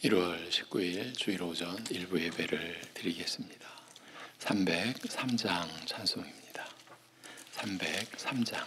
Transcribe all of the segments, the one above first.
1월 19일 주일 오전 일부 예배를 드리겠습니다. 303장 찬송입니다. 303장.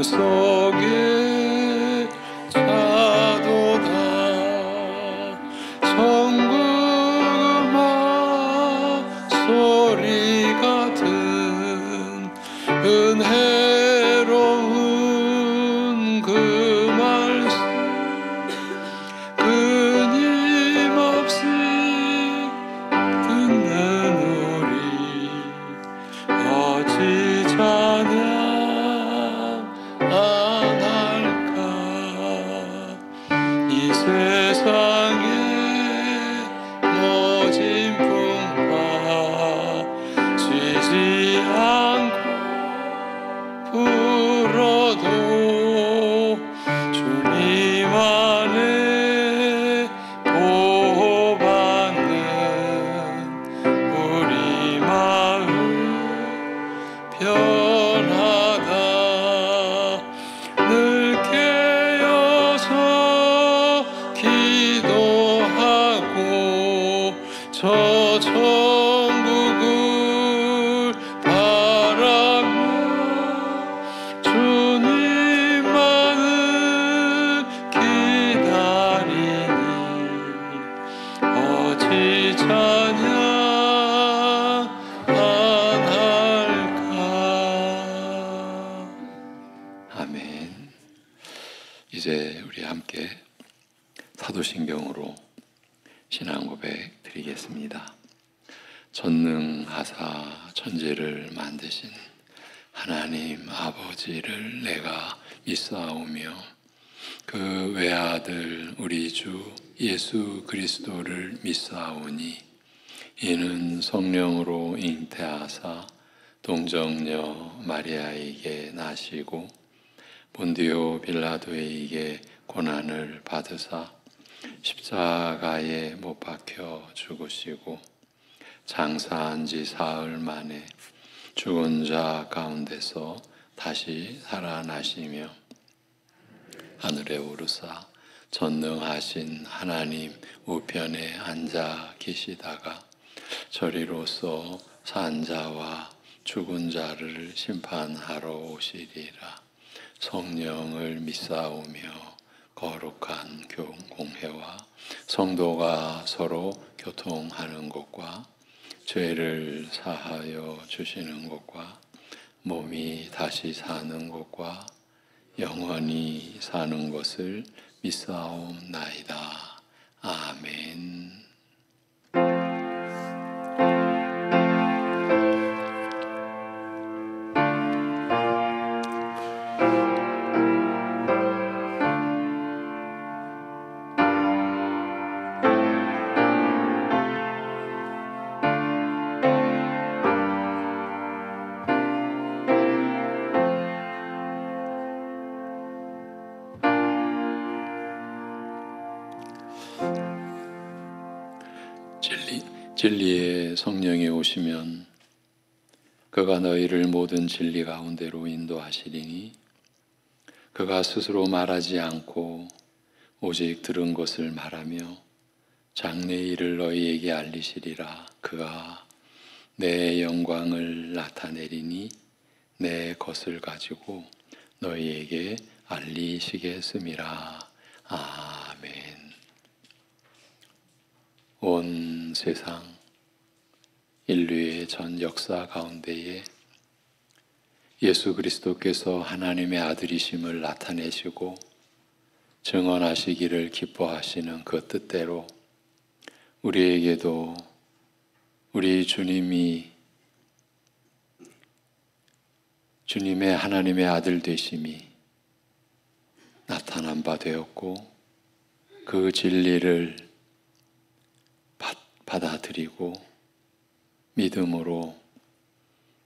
마음속에 자도다 천국 음악 소리 같은 은혜로운 그 말씀 끊임없이 듣는 우리 어찌 찬양 세상에 모진 풍파 지지 않고 불어도 주님 안에 보호받는 우리 마음 변하다 늘 깨어서 기도하고 저 천국을 바라며 주님만을 기다리니 어찌 찬양 안 할까. 아멘. 이제 우리 함께 사도신경으로 신앙 고백 드리겠습니다. 전능하사 천지를 만드신 하나님 아버지를 내가 믿사오며 그 외아들 우리 주 예수 그리스도를 믿사오니 이는 성령으로 잉태하사 동정녀 마리아에게 나시고 본디오 빌라도에게 고난을 받으사 십자가에 못 박혀 죽으시고 장사한 지 사흘 만에 죽은 자 가운데서 다시 살아나시며 하늘에 오르사 전능하신 하나님 우편에 앉아 계시다가 저리로서 산 자와 죽은 자를 심판하러 오시리라. 성령을 믿사오며 거룩한 공회와 성도가 서로 교통하는 것과 죄를 사하여 주시는 것과 몸이 다시 사는 것과 영원히 사는 것을 믿사옵나이다. 아멘. 진리의 성령이 오시면 그가 너희를 모든 진리 가운데로 인도하시리니 그가 스스로 말하지 않고 오직 들은 것을 말하며 장래의 일을 너희에게 알리시리라. 그가 내 영광을 나타내리니 내 것을 가지고 너희에게 알리시겠음이라. 아멘. 온 세상 인류의 전 역사 가운데에 예수 그리스도께서 하나님의 아들이심을 나타내시고 증언하시기를 기뻐하시는 그 뜻대로 우리에게도 우리 주님이 주님의 하나님의 아들 되심이 나타난 바 되었고 그 진리를 받아들이고 믿음으로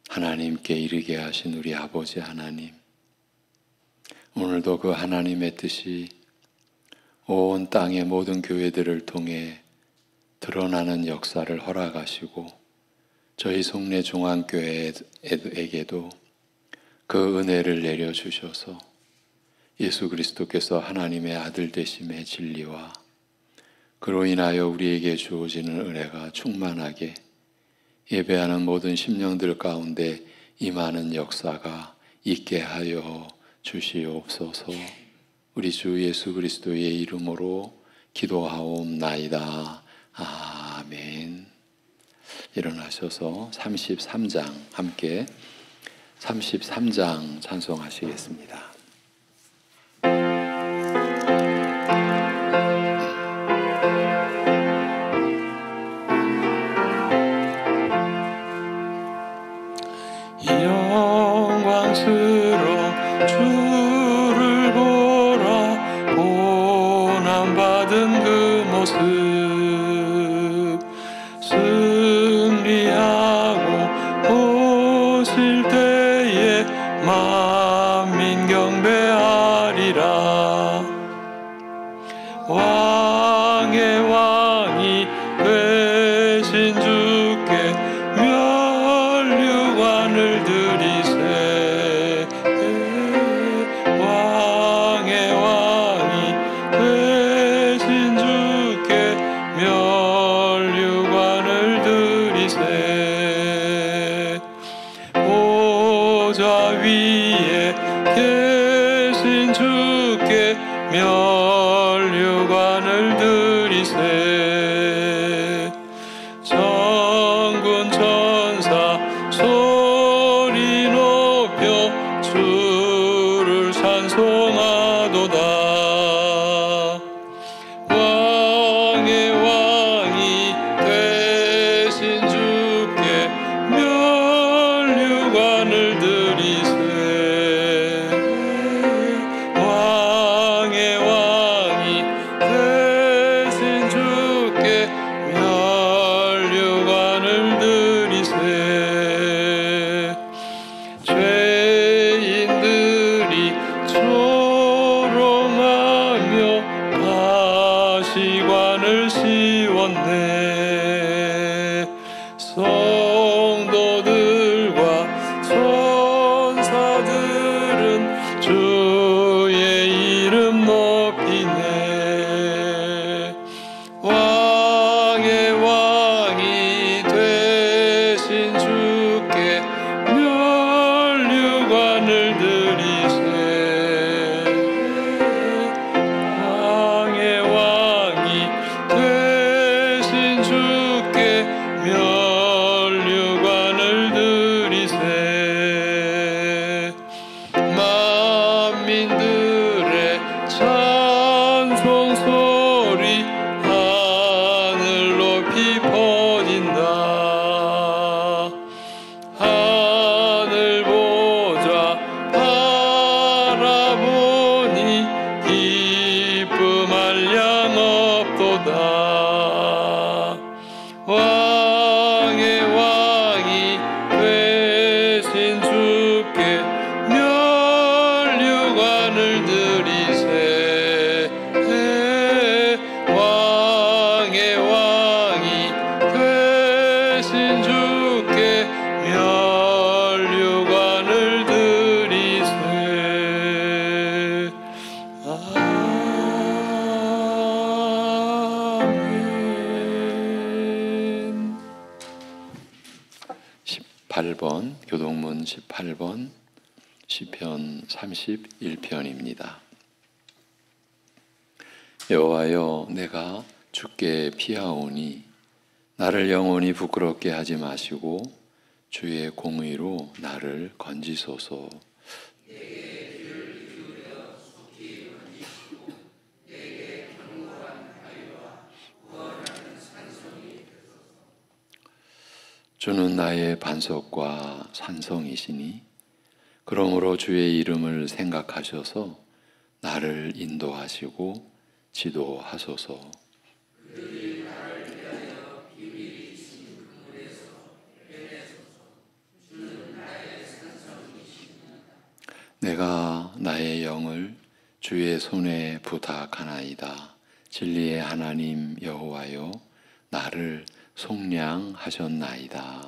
하나님께 이르게 하신 우리 아버지 하나님, 오늘도 그 하나님의 뜻이 온 땅의 모든 교회들을 통해 드러나는 역사를 허락하시고 저희 송내 중앙교회에게도 그 은혜를 내려주셔서 예수 그리스도께서 하나님의 아들 되심의 진리와 그로 인하여 우리에게 주어지는 은혜가 충만하게 예배하는 모든 심령들 가운데 임하는 역사가 있게 하여 주시옵소서. 우리 주 예수 그리스도의 이름으로 기도하옵나이다. 아멘. 일어나셔서 33장 함께 33장 찬송하시겠습니다. 영광스러운 주를 보라. 고난받은 그 모습 승리하고 오실 때에 만민 경배하리라. 왕의 왕이 되신 주께 멸류관을 드리세. 왕의 왕이 되신 주께 멸류관을 드리세. 보좌 위에 계신 주께 멸류관을 드리세. 전군 천사 소리 높여 주를 찬송하도다. 왕의 왕이 되신 주께 멸류관을 드리세. 왕의 왕이 되신 주께 멸류관을 드리세. 죄인들이 조롱하며 가시관을 씌웠네. 성도들과 천사들은 주의 이름 높이네. 왕의 왕이 되신 주께 멸류관을 드리세. 왕의 왕이 되신 주께 멸류관을 드리세. 만민들의 찬송 소리 하늘 높이 퍼진다. 하늘 보좌 바라보니 기쁨할 양 없도다. 왕의 왕이 되신 주께 멸류관을 드리세. 왕의 왕이 8번, 교동문 18번, 시편 31편입니다. 여호와여, 내가 주께 피하오니 나를 영원히 부끄럽게 하지 마시고 주의 공의로 나를 건지소서. 주는 나의 반석과 산성이시니 그러므로 주의 이름을 생각하셔서 나를 인도하시고 지도하소서. 내가 나의 영을 주의 손에 부탁하나이다. 진리의 하나님 여호와여, 나를 속량하셨나이다.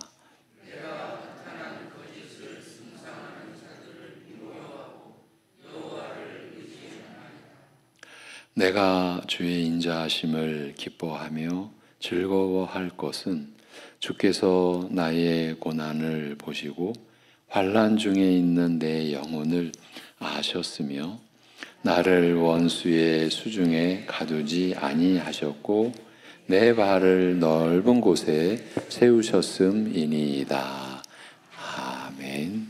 내가 주의 인자하심을 기뻐하며 즐거워할 것은 주께서 나의 고난을 보시고 환난 중에 있는 내 영혼을 아셨으며 나를 원수의 수중에 가두지 아니하셨고 내 발을 넓은 곳에 세우셨음이니이다. 아멘.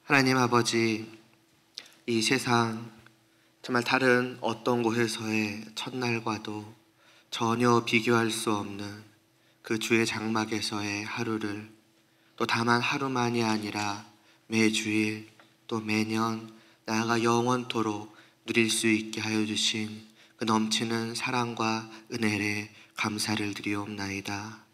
하나님 아버지, 이 세상 정말 다른 어떤 곳에서의 첫날과도 전혀 비교할 수 없는 그 주의 장막에서의 하루를 또 다만 하루만이 아니라 매주일 또 매년 나아가 영원토록 누릴 수 있게 하여 주신 그 넘치는 사랑과 은혜에 감사를 드리옵나이다.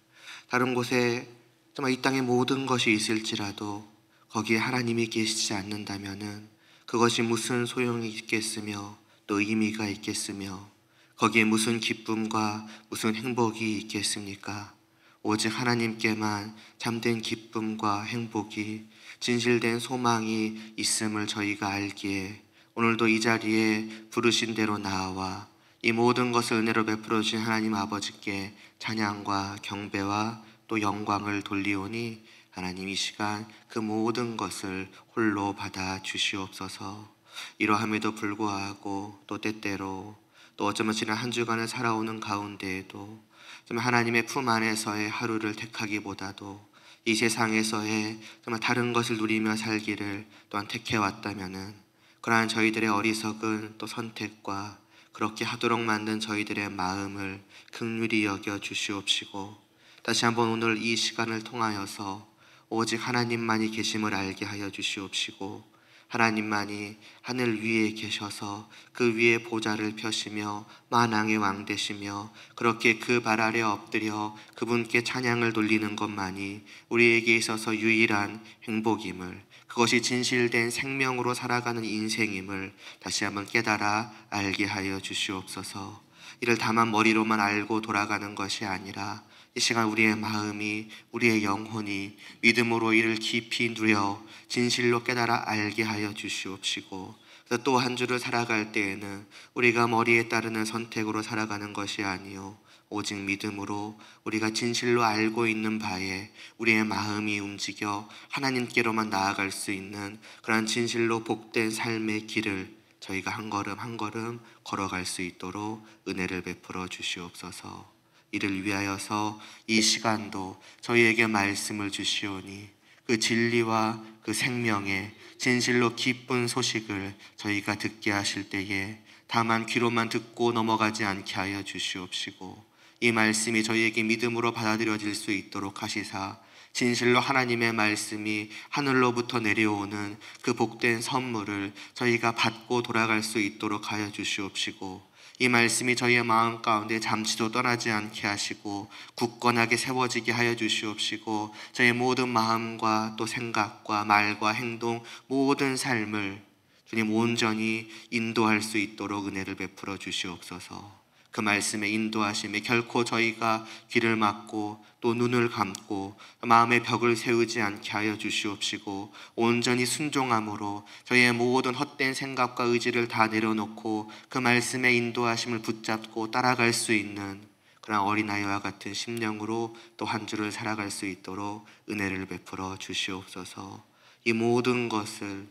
다른 곳에 정말 이 땅의 모든 것이 있을지라도 거기에 하나님이 계시지 않는다면은 그것이 무슨 소용이 있겠으며 또 의미가 있겠으며 거기에 무슨 기쁨과 무슨 행복이 있겠습니까? 오직 하나님께만 참된 기쁨과 행복이, 진실된 소망이 있음을 저희가 알기에 오늘도 이 자리에 부르신 대로 나와 이 모든 것을 은혜로 베풀어 주신 하나님 아버지께 찬양과 경배와 또 영광을 돌리오니 하나님 이 시간 그 모든 것을 홀로 받아 주시옵소서. 이러함에도 불구하고 또 때때로 또 어쩌면 지난 한 주간을 살아오는 가운데에도 정말 하나님의 품 안에서의 하루를 택하기보다도 이 세상에서의 정말 다른 것을 누리며 살기를 또한 택해왔다면은 그러한 저희들의 어리석은 또 선택과 그렇게 하도록 만든 저희들의 마음을 긍휼히 여겨 주시옵시고 다시 한번 오늘 이 시간을 통하여서 오직 하나님만이 계심을 알게 하여 주시옵시고 하나님만이 하늘 위에 계셔서 그 위에 보좌를 펴시며 만왕의 왕 되시며 그렇게 그 발 아래 엎드려 그분께 찬양을 돌리는 것만이 우리에게 있어서 유일한 행복임을, 그것이 진실된 생명으로 살아가는 인생임을 다시 한번 깨달아 알게 하여 주시옵소서. 이를 다만 머리로만 알고 돌아가는 것이 아니라 이 시간 우리의 마음이, 우리의 영혼이 믿음으로 이를 깊이 누려 진실로 깨달아 알게 하여 주시옵시고 또 한 주를 살아갈 때에는 우리가 머리에 따르는 선택으로 살아가는 것이 아니요 오직 믿음으로 우리가 진실로 알고 있는 바에 우리의 마음이 움직여 하나님께로만 나아갈 수 있는 그러한 진실로 복된 삶의 길을 저희가 한 걸음 한 걸음 걸어갈 수 있도록 은혜를 베풀어 주시옵소서. 이를 위하여서 이 시간도 저희에게 말씀을 주시오니 그 진리와 그 생명의 진실로 기쁜 소식을 저희가 듣게 하실 때에 다만 귀로만 듣고 넘어가지 않게 하여 주시옵시고 이 말씀이 저희에게 믿음으로 받아들여질 수 있도록 하시사 진실로 하나님의 말씀이 하늘로부터 내려오는 그 복된 선물을 저희가 받고 돌아갈 수 있도록 하여 주시옵시고 이 말씀이 저희의 마음 가운데 잠시도 떠나지 않게 하시고 굳건하게 세워지게 하여 주시옵시고 저희의 모든 마음과 또 생각과 말과 행동 모든 삶을 주님 온전히 인도할 수 있도록 은혜를 베풀어 주시옵소서. 그 말씀의 인도하심에 결코 저희가 귀를 막고 또 눈을 감고 마음의 벽을 세우지 않게 하여 주시옵시고, 온전히 순종함으로 저희의 모든 헛된 생각과 의지를 다 내려놓고 그 말씀의 인도하심을 붙잡고 따라갈 수 있는 그런 어린아이와 같은 심령으로 또 한 주를 살아갈 수 있도록 은혜를 베풀어 주시옵소서. 이 모든 것을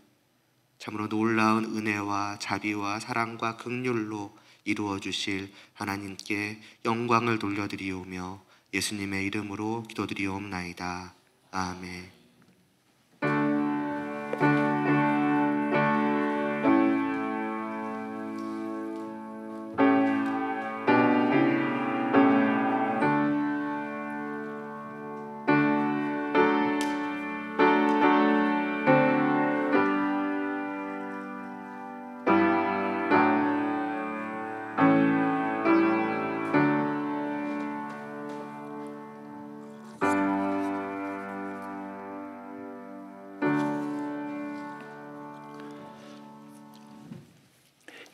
참으로 놀라운 은혜와 자비와 사랑과 긍휼로 이루어 주실 하나님께 영광을 돌려드리오며 예수님의 이름으로 기도드리옵나이다. 아멘.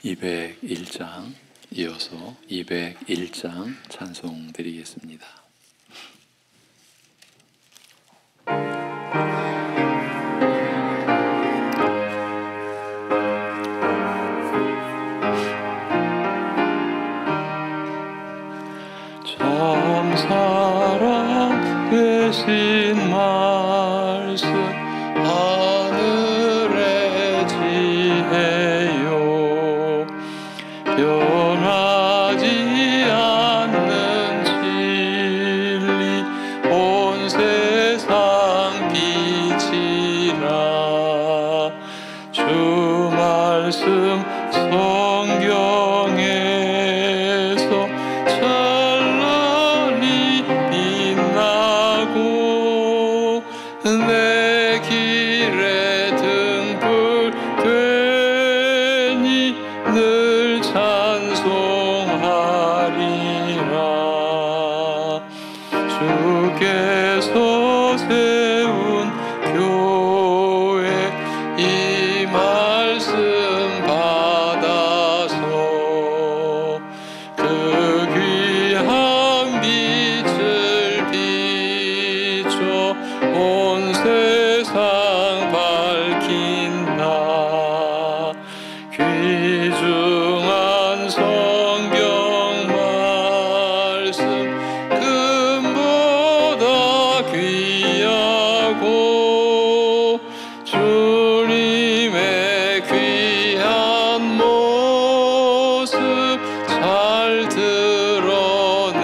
201장 이어서 201장 찬송 드리겠습니다. 참 사랑 되신 말씀 하늘의 지혜요, 변하지 않는 진리 온 세상 빛이라. 주 말씀 성경에서 찬란히 빛나고 내 길에 등불 되니 늘 찬송하리라. 주께서 세운 교회 이 말씀 받아서 그 귀한 빛을 비춰 온 세상 밝힌다. 귀중한 성경 말씀 금보다 귀하고 주님의 귀한 모습 잘 드러내도다.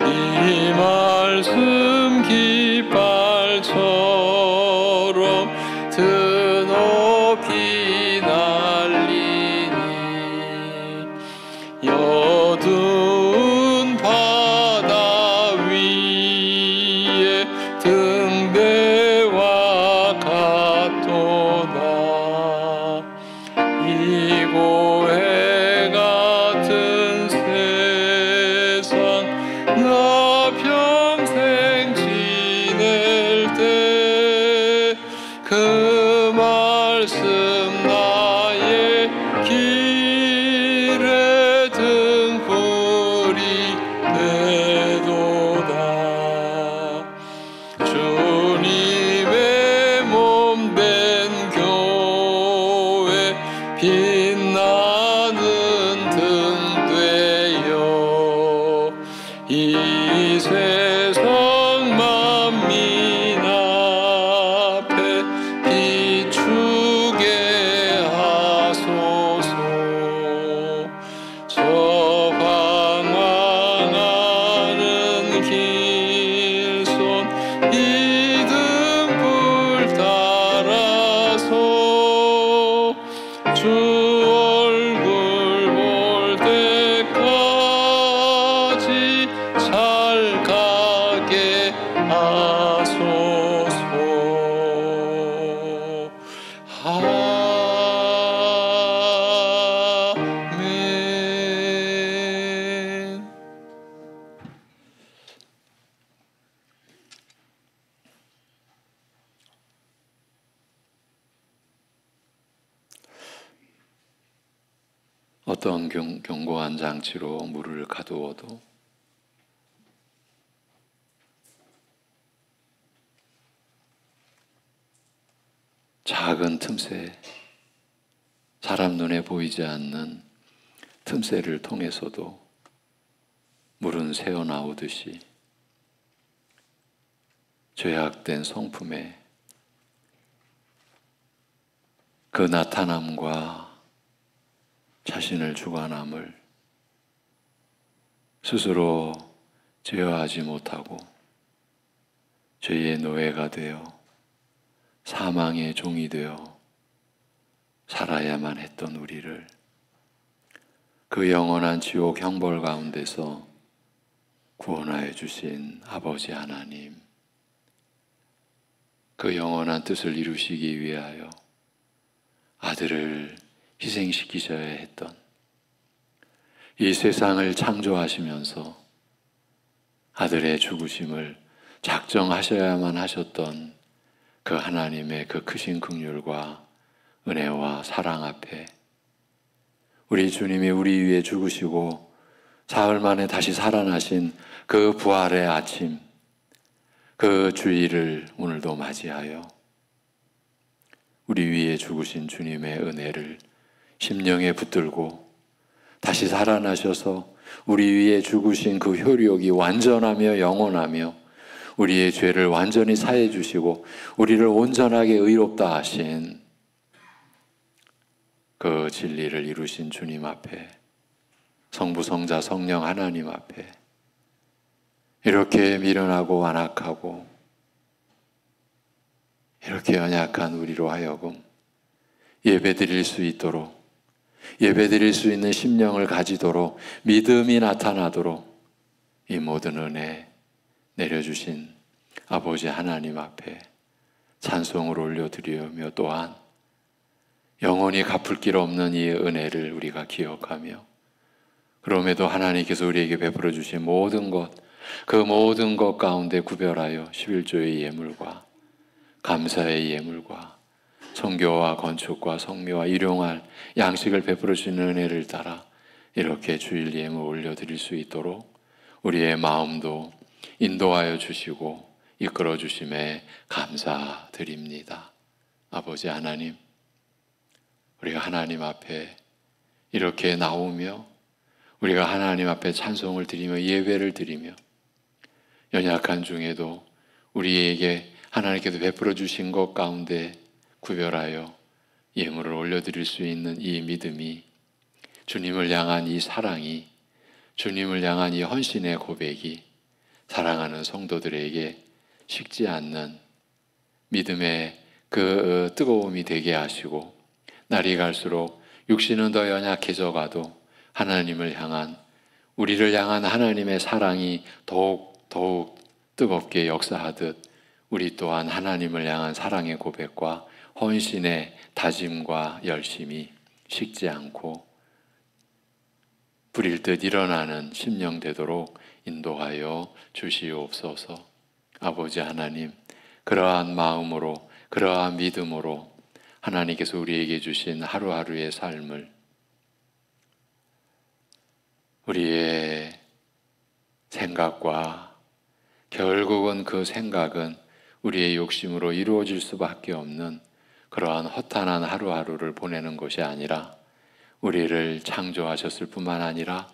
이 말씀 깃발처럼 드높이 날리니 여두운 바다 위에 등대와 같도다. 이 고해 같은 세상 나 평생 지낼 때 그 말씀 나의 길에 등불이 되도다. 주님의 몸된 교회 빛나는 등 되어 이 세상 만민 앞에 비추게 어떤 견고한 장치로 물을 가두어도 작은 틈새, 사람 눈에 보이지 않는 틈새를 통해서도 물은 새어나오듯이 죄악된 성품에 그 나타남과 자신을 주관함을 스스로 제어하지 못하고 죄의 노예가 되어 사망의 종이 되어 살아야만 했던 우리를 그 영원한 지옥 형벌 가운데서 구원하여 주신 아버지 하나님, 그 영원한 뜻을 이루시기 위하여 아들을 희생시키셔야 했던, 이 세상을 창조하시면서 아들의 죽으심을 작정하셔야만 하셨던 그 하나님의 그 크신 긍휼과 은혜와 사랑 앞에 우리 주님이 우리 위해 죽으시고 사흘 만에 다시 살아나신 그 부활의 아침, 그 주일을 오늘도 맞이하여 우리 위에 죽으신 주님의 은혜를 심령에 붙들고 다시 살아나셔서 우리 위에 죽으신 그 효력이 완전하며 영원하며 우리의 죄를 완전히 사해 주시고 우리를 온전하게 의롭다 하신 그 진리를 이루신 주님 앞에, 성부, 성자, 성령 하나님 앞에 이렇게 미련하고 완악하고 이렇게 연약한 우리로 하여금 예배드릴 수 있도록, 예배드릴 수 있는 심령을 가지도록, 믿음이 나타나도록 이 모든 은혜 내려주신 아버지 하나님 앞에 찬송을 올려드리며 또한 영원히 갚을 길 없는 이 은혜를 우리가 기억하며 그럼에도 하나님께서 우리에게 베풀어 주신 모든 것, 그 모든 것 가운데 구별하여 11조의 예물과 감사의 예물과 성교와 건축과 성묘와 일용할 양식을 베풀어 주시는 은혜를 따라 이렇게 주일 예물 올려드릴 수 있도록 우리의 마음도 인도하여 주시고 이끌어 주심에 감사드립니다. 아버지 하나님, 우리가 하나님 앞에 이렇게 나오며 우리가 하나님 앞에 찬송을 드리며 예배를 드리며 연약한 중에도 우리에게 하나님께서 베풀어 주신 것 가운데 구별하여 예물을 올려드릴 수 있는 이 믿음이, 주님을 향한 이 사랑이, 주님을 향한 이 헌신의 고백이 사랑하는 성도들에게 식지 않는 믿음의 그 뜨거움이 되게 하시고 날이 갈수록 육신은 더 연약해져 가도 하나님을 향한, 우리를 향한 하나님의 사랑이 더욱 뜨겁게 역사하듯 우리 또한 하나님을 향한 사랑의 고백과 헌신의 다짐과 열심이 식지 않고 불일 듯 일어나는 심령 되도록 인도하여 주시옵소서. 아버지 하나님, 그러한 마음으로, 그러한 믿음으로 하나님께서 우리에게 주신 하루하루의 삶을 우리의 생각과 결국은 그 생각은 우리의 욕심으로 이루어질 수밖에 없는 그러한 허탄한 하루하루를 보내는 것이 아니라 우리를 창조하셨을 뿐만 아니라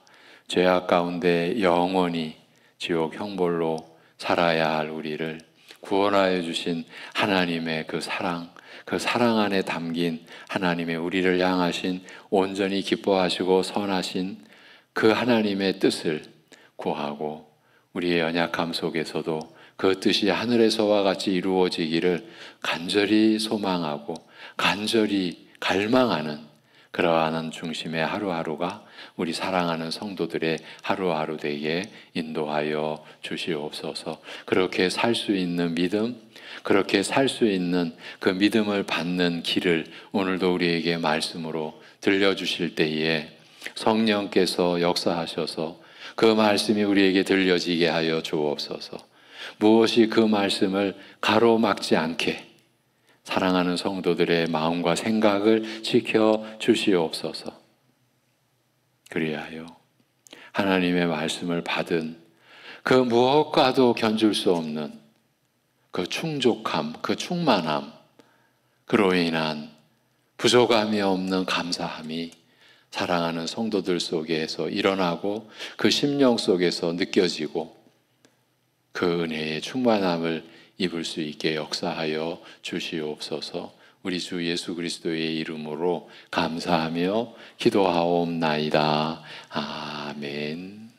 죄악 가운데 영원히 지옥 형벌로 살아야 할 우리를 구원하여 주신 하나님의 그 사랑 안에 담긴 하나님의 우리를 향하신 온전히 기뻐하시고 선하신 그 하나님의 뜻을 구하고 우리의 연약함 속에서도 그 뜻이 하늘에서와 같이 이루어지기를 간절히 소망하고 간절히 갈망하는 그러한 중심의 하루하루가 우리 사랑하는 성도들의 하루하루 되게 인도하여 주시옵소서. 그렇게 살 수 있는 믿음, 그렇게 살 수 있는 그 믿음을 받는 길을 오늘도 우리에게 말씀으로 들려주실 때에 성령께서 역사하셔서 그 말씀이 우리에게 들려지게 하여 주옵소서. 무엇이 그 말씀을 가로막지 않게 사랑하는 성도들의 마음과 생각을 지켜 주시옵소서. 그리하여 하나님의 말씀을 받은 그 무엇과도 견줄 수 없는 그 충족함, 그 충만함, 그로 인한 부족함이 없는 감사함이 사랑하는 성도들 속에서 일어나고 그 심령 속에서 느껴지고 그 은혜의 충만함을 입을 수 있게 역사하여 주시옵소서. 우리 주 예수 그리스도의 이름으로 감사하며 기도하옵나이다. 아멘.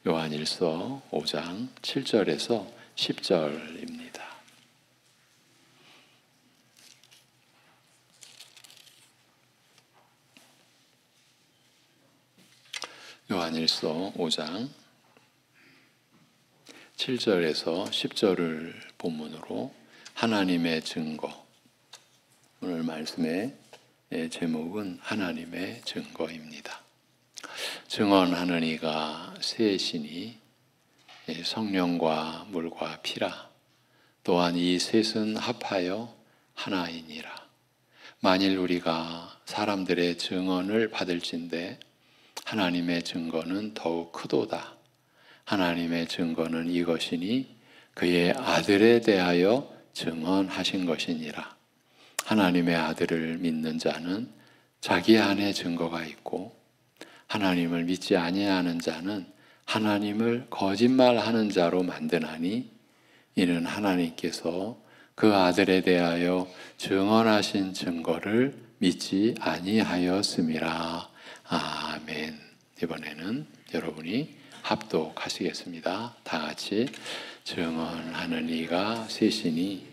요한일서 5장 7절에서 10절입니다. 요한일서 5장 7절에서 10절을 본문으로 하나님의 증거, 오늘 말씀의 제목은 하나님의 증거입니다. 증언하는 이가 셋이니 성령과 물과 피라. 또한 이 셋은 합하여 하나이니라. 만일 우리가 사람들의 증언을 받을진대 하나님의 증거는 더욱 크도다. 하나님의 증거는 이것이니 그의 아들에 대하여 증언하신 것이니라. 하나님의 아들을 믿는 자는 자기 안에 증거가 있고 하나님을 믿지 아니하는 자는 하나님을 거짓말하는 자로 만드나니 이는 하나님께서 그 아들에 대하여 증언하신 증거를 믿지 아니하였음이라. 아멘. 이번에는 여러분이 합독하시겠습니다. 다 같이 증언하는 이가 셋이니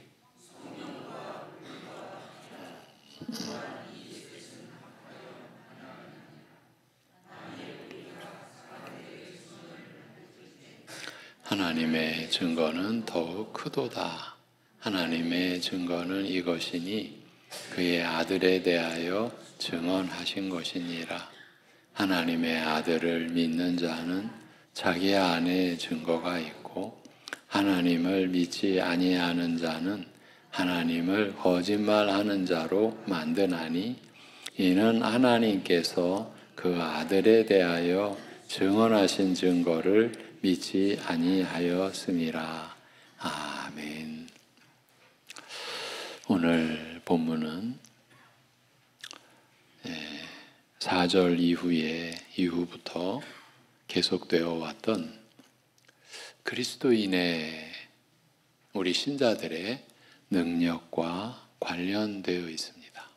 하나님의 증거는 더욱 크도다. 하나님의 증거는 이것이니 그의 아들에 대하여 증언하신 것이니라. 하나님의 아들을 믿는 자는 자기 안에 증거가 있고 하나님을 믿지 아니하는 자는 하나님을 거짓말하는 자로 만드나니 이는 하나님께서 그 아들에 대하여 증언하신 증거를 믿지 아니하였음이라. 아멘. 오늘 본문은 4절 이후부터 계속되어 왔던 그리스도인의 우리 신자들의 능력과 관련되어 있습니다.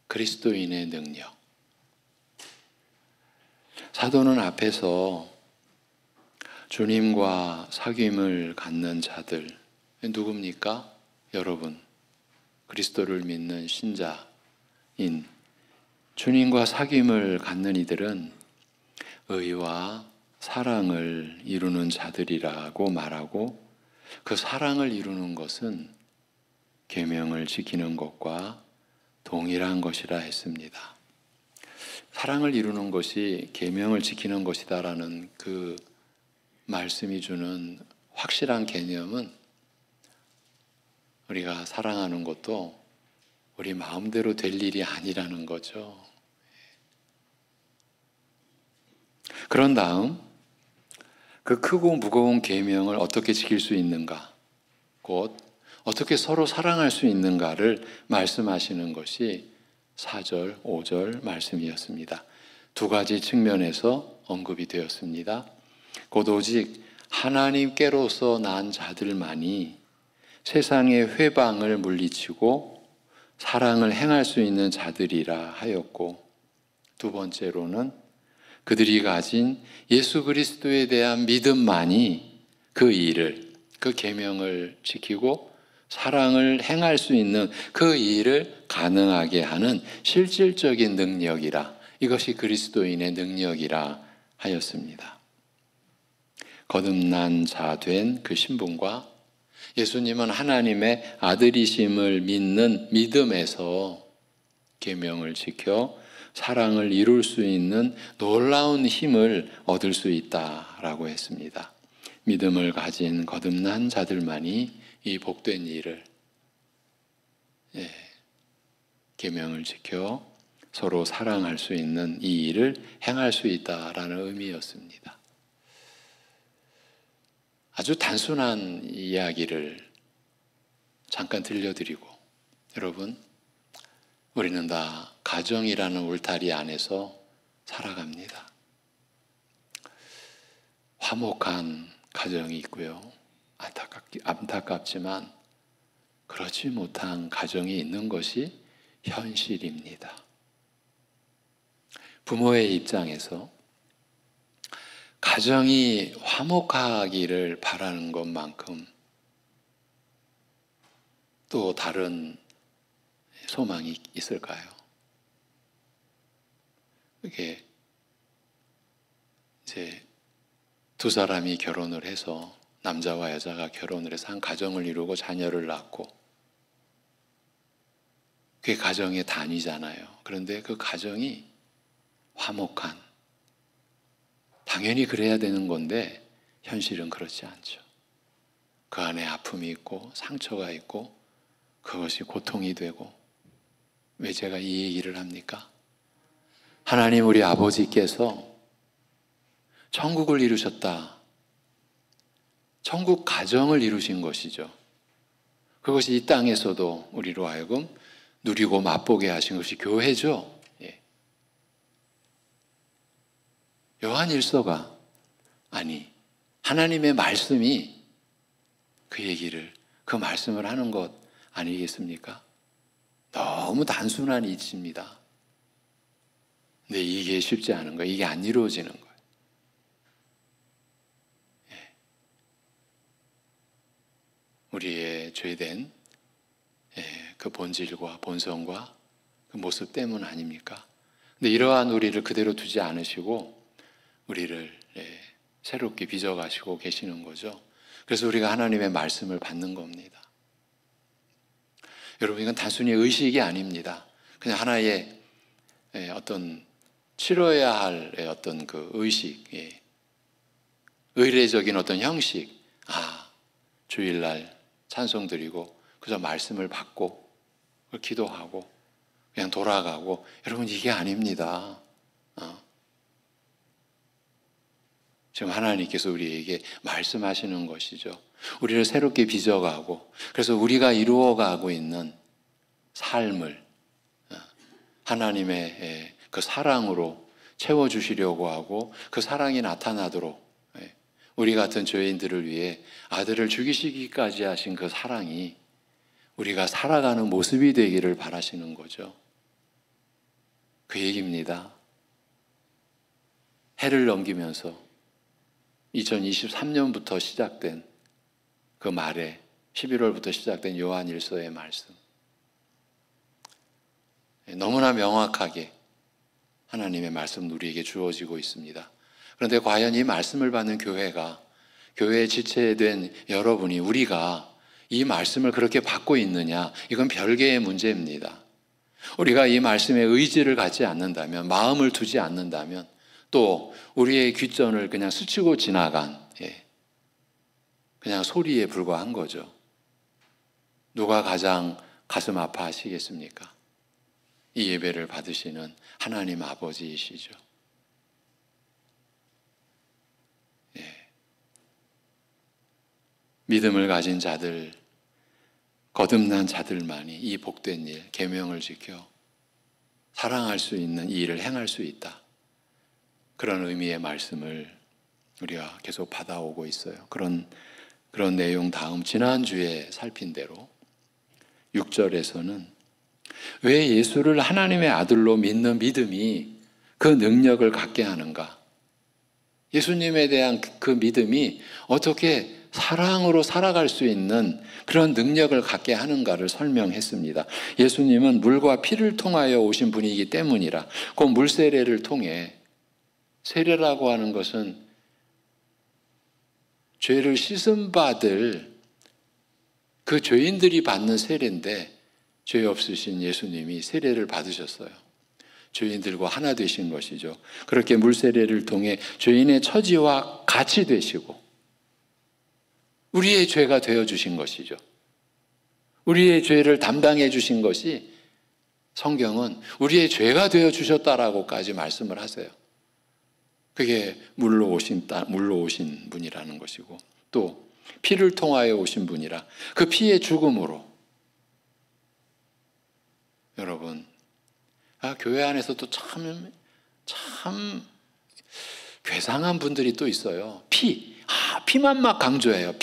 그리스도인의 능력. 사도는 앞에서 주님과 사귐을 갖는 자들, 누굽니까? 여러분, 그리스도를 믿는 신자인 주님과 사귐을 갖는 이들은 의와 사랑을 이루는 자들이라고 말하고 그 사랑을 이루는 것은 계명을 지키는 것과 동일한 것이라 했습니다. 사랑을 이루는 것이 계명을 지키는 것이다라는 그 말씀이 주는 확실한 개념은 우리가 사랑하는 것도 우리 마음대로 될 일이 아니라는 거죠. 그런 다음 그 크고 무거운 계명을 어떻게 지킬 수 있는가, 곧 어떻게 서로 사랑할 수 있는가를 말씀하시는 것이 4절, 5절 말씀이었습니다. 두 가지 측면에서 언급이 되었습니다. 곧 오직 하나님께로서 난 자들만이 세상의 회방을 물리치고 사랑을 행할 수 있는 자들이라 하였고, 두 번째로는 그들이 가진 예수 그리스도에 대한 믿음만이 그 일을, 그 계명을 지키고 사랑을 행할 수 있는 그 일을 가능하게 하는 실질적인 능력이라, 이것이 그리스도인의 능력이라 하였습니다. 거듭난 자 된 그 신분과 예수님은 하나님의 아들이심을 믿는 믿음에서 계명을 지켜 사랑을 이룰 수 있는 놀라운 힘을 얻을 수 있다라고 했습니다. 믿음을 가진 거듭난 자들만이 이 복된 일을 계명을 지켜 서로 사랑할 수 있는 이 일을 행할 수 있다라는 의미였습니다. 아주 단순한 이야기를 잠깐 들려드리고, 여러분, 우리는 다 가정이라는 울타리 안에서 살아갑니다. 화목한 가정이 있고요. 안타깝지만 그렇지 못한 가정이 있는 것이 현실입니다. 부모의 입장에서 가정이 화목하기를 바라는 것만큼 또 다른 소망이 있을까요? 이게 이제 두 사람이 결혼을 해서, 남자와 여자가 결혼을 해서 한 가정을 이루고 자녀를 낳고, 그게 가정의 단위잖아요. 그런데 그 가정이 화목한, 당연히 그래야 되는 건데 현실은 그렇지 않죠. 그 안에 아픔이 있고 상처가 있고 그것이 고통이 되고. 왜 제가 이 얘기를 합니까? 하나님 우리 아버지께서 천국을 이루셨다. 천국 가정을 이루신 것이죠. 그것이 이 땅에서도 우리로 하여금 누리고 맛보게 하신 것이 교회죠. 예. 요한일서가, 아니 하나님의 말씀이 그 말씀을 하는 것 아니겠습니까? 너무 단순한 이치입니다. 근데 이게 쉽지 않은 거예요. 이게 안 이루어지는 거예요. 예. 우리의 죄된 그 본질과 본성과 그 모습 때문 아닙니까? 근데 이러한 우리를 그대로 두지 않으시고 우리를 새롭게 빚어가시고 계시는 거죠. 그래서 우리가 하나님의 말씀을 받는 겁니다. 여러분, 이건 단순히 의식이 아닙니다. 그냥 하나의 어떤 치러야 할 어떤 그 의식, 의례적인 어떤 형식. 주일날 찬송 드리고 그저 말씀을 받고 기도하고 그냥 돌아가고. 여러분, 이게 아닙니다. 지금 하나님께서 우리에게 말씀하시는 것이죠. 우리를 새롭게 빚어가고, 그래서 우리가 이루어가고 있는 삶을 하나님의 그 사랑으로 채워주시려고 하고, 그 사랑이 나타나도록 우리 같은 죄인들을 위해 아들을 죽이시기까지 하신 그 사랑이 우리가 살아가는 모습이 되기를 바라시는 거죠. 그 얘기입니다. 해를 넘기면서 2023년부터 시작된 그 말에 11월부터 시작된 요한일서의 말씀, 너무나 명확하게 하나님의 말씀 우리에게 주어지고 있습니다. 그런데 과연 이 말씀을 받는 교회가, 교회의 지체된 여러분이, 우리가 이 말씀을 그렇게 받고 있느냐, 이건 별개의 문제입니다. 우리가 이 말씀에 의지를 갖지 않는다면, 마음을 두지 않는다면, 또 우리의 귀전을 그냥 스치고 지나간 그냥 소리에 불과한 거죠. 누가 가장 가슴 아파하시겠습니까? 이 예배를 받으시는 하나님 아버지이시죠. 믿음을 가진 자들, 거듭난 자들만이 이 복된 일, 계명을 지켜 사랑할 수 있는 이 일을 행할 수 있다. 그런 의미의 말씀을 우리가 계속 받아오고 있어요. 그런 내용 다음 지난주에 살핀 대로 6절에서는 왜 예수를 하나님의 아들로 믿는 믿음이 그 능력을 갖게 하는가? 예수님에 대한 그 믿음이 어떻게 사랑으로 살아갈 수 있는 그런 능력을 갖게 하는가를 설명했습니다. 예수님은 물과 피를 통하여 오신 분이기 때문이라. 그 물세례를 통해, 세례라고 하는 것은 죄를 씻음받을 그 죄인들이 받는 세례인데, 죄 없으신 예수님이 세례를 받으셨어요. 죄인들과 하나 되신 것이죠. 그렇게 물세례를 통해 죄인의 처지와 같이 되시고 우리의 죄가 되어주신 것이죠. 우리의 죄를 담당해 주신 것이 성경은 우리의 죄가 되어 주셨다라고까지 말씀을 하세요. 그게 물로 오신 분이라는 것이고, 또 피를 통하여 오신 분이라 그 피의 죽음으로. 여러분, 교회 안에서도 참 괴상한 분들이 또 있어요. 피만 막 강조해요.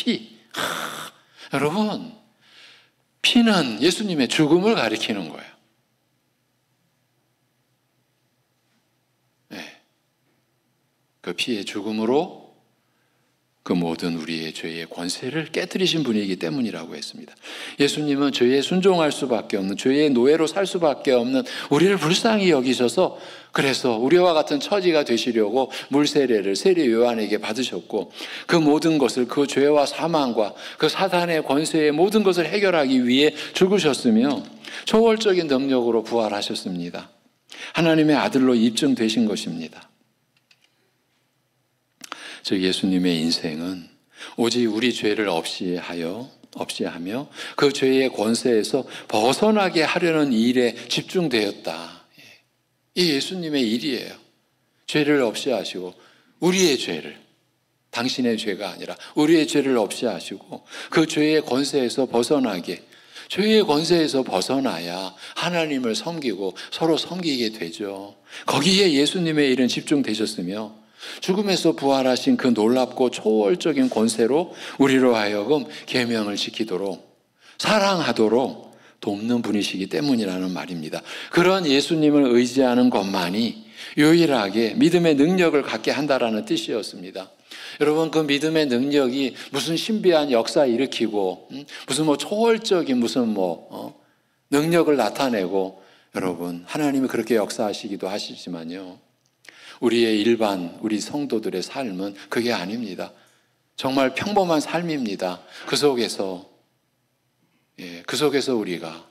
여러분, 피는 예수님의 죽음을 가리키는 거예요. 네. 그 피의 죽음으로 그 모든 우리의 죄의 권세를 깨뜨리신 분이기 때문이라고 했습니다. 예수님은 죄에 순종할 수밖에 없는, 죄의 노예로 살 수밖에 없는 우리를 불쌍히 여기셔서, 그래서 우리와 같은 처지가 되시려고 물세례를 세례 요한에게 받으셨고, 그 모든 것을, 그 죄와 사망과 그 사단의 권세의 모든 것을 해결하기 위해 죽으셨으며 초월적인 능력으로 부활하셨습니다. 하나님의 아들로 입증되신 것입니다. 즉 예수님의 인생은 오직 우리 죄를 없이하며 그 죄의 권세에서 벗어나게 하려는 일에 집중되었다. 이 예수님의 일이에요. 죄를 없이 하시고, 우리의 죄를, 당신의 죄가 아니라 우리의 죄를 없이 하시고, 그 죄의 권세에서 벗어나게, 죄의 권세에서 벗어나야 하나님을 섬기고 서로 섬기게 되죠. 거기에 예수님의 일은 집중되셨으며, 죽음에서 부활하신 그 놀랍고 초월적인 권세로 우리로 하여금 계명을 지키도록, 사랑하도록 돕는 분이시기 때문이라는 말입니다. 그런 예수님을 의지하는 것만이 유일하게 믿음의 능력을 갖게 한다라는 뜻이었습니다. 여러분, 그 믿음의 능력이 무슨 신비한 역사 일으키고 무슨 초월적인 능력을 나타내고, 여러분, 하나님이 그렇게 역사하시기도 하시지만요, 우리 성도들의 삶은 그게 아닙니다. 정말 평범한 삶입니다. 그 속에서 우리가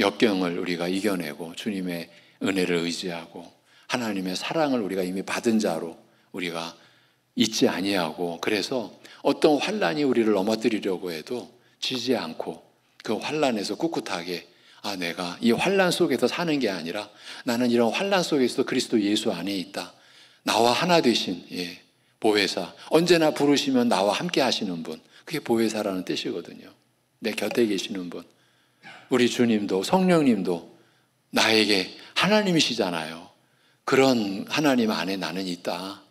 역경을 우리가 이겨내고 주님의 은혜를 의지하고 하나님의 사랑을 우리가 이미 받은 자로 우리가 잊지 아니하고, 그래서 어떤 환난이 우리를 넘어뜨리려고 해도 지지 않고 그 환난에서 꿋꿋하게, 내가 이 환난 속에서 사는 게 아니라 나는 이런 환난 속에서 그리스도 예수 안에 있다. 나와 하나 되신 보혜사, 언제나 부르시면 나와 함께 하시는 분, 그게 보혜사라는 뜻이거든요. 내 곁에 계시는 분, 우리 주님도 성령님도 나에게 하나님이시잖아요. 그런 하나님 안에 나는 있다.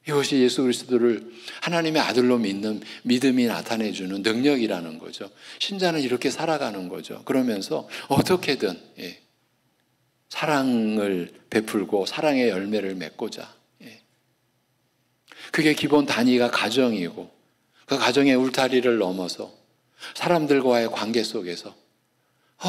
이것이 예수 그리스도를 하나님의 아들로 믿는 믿음이 나타내주는 능력이라는 거죠. 신자는 이렇게 살아가는 거죠. 그러면서 어떻게든 사랑을 베풀고 사랑의 열매를 맺고자, 그게 기본 단위가 가정이고, 그 가정의 울타리를 넘어서 사람들과의 관계 속에서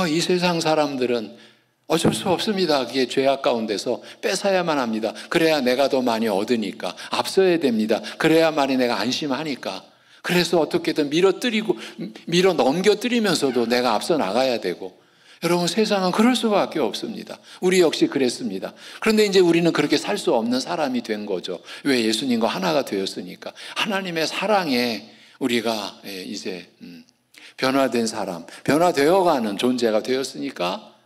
이 세상 사람들은 어쩔 수 없습니다. 그게 죄악 가운데서 뺏어야만 합니다. 그래야 내가 더 많이 얻으니까 앞서야 됩니다. 그래야만이 내가 안심하니까. 그래서 어떻게든 밀어 넘겨뜨리면서도 내가 앞서 나가야 되고, 여러분, 세상은 그럴 수밖에 없습니다. 우리 역시 그랬습니다. 그런데 이제 우리는 그렇게 살 수 없는 사람이 된 거죠. 왜? 예수님과 하나가 되었으니까. 하나님의 사랑에 우리가 이제 변화된 사람, 변화되어가는 존재가 되었으니까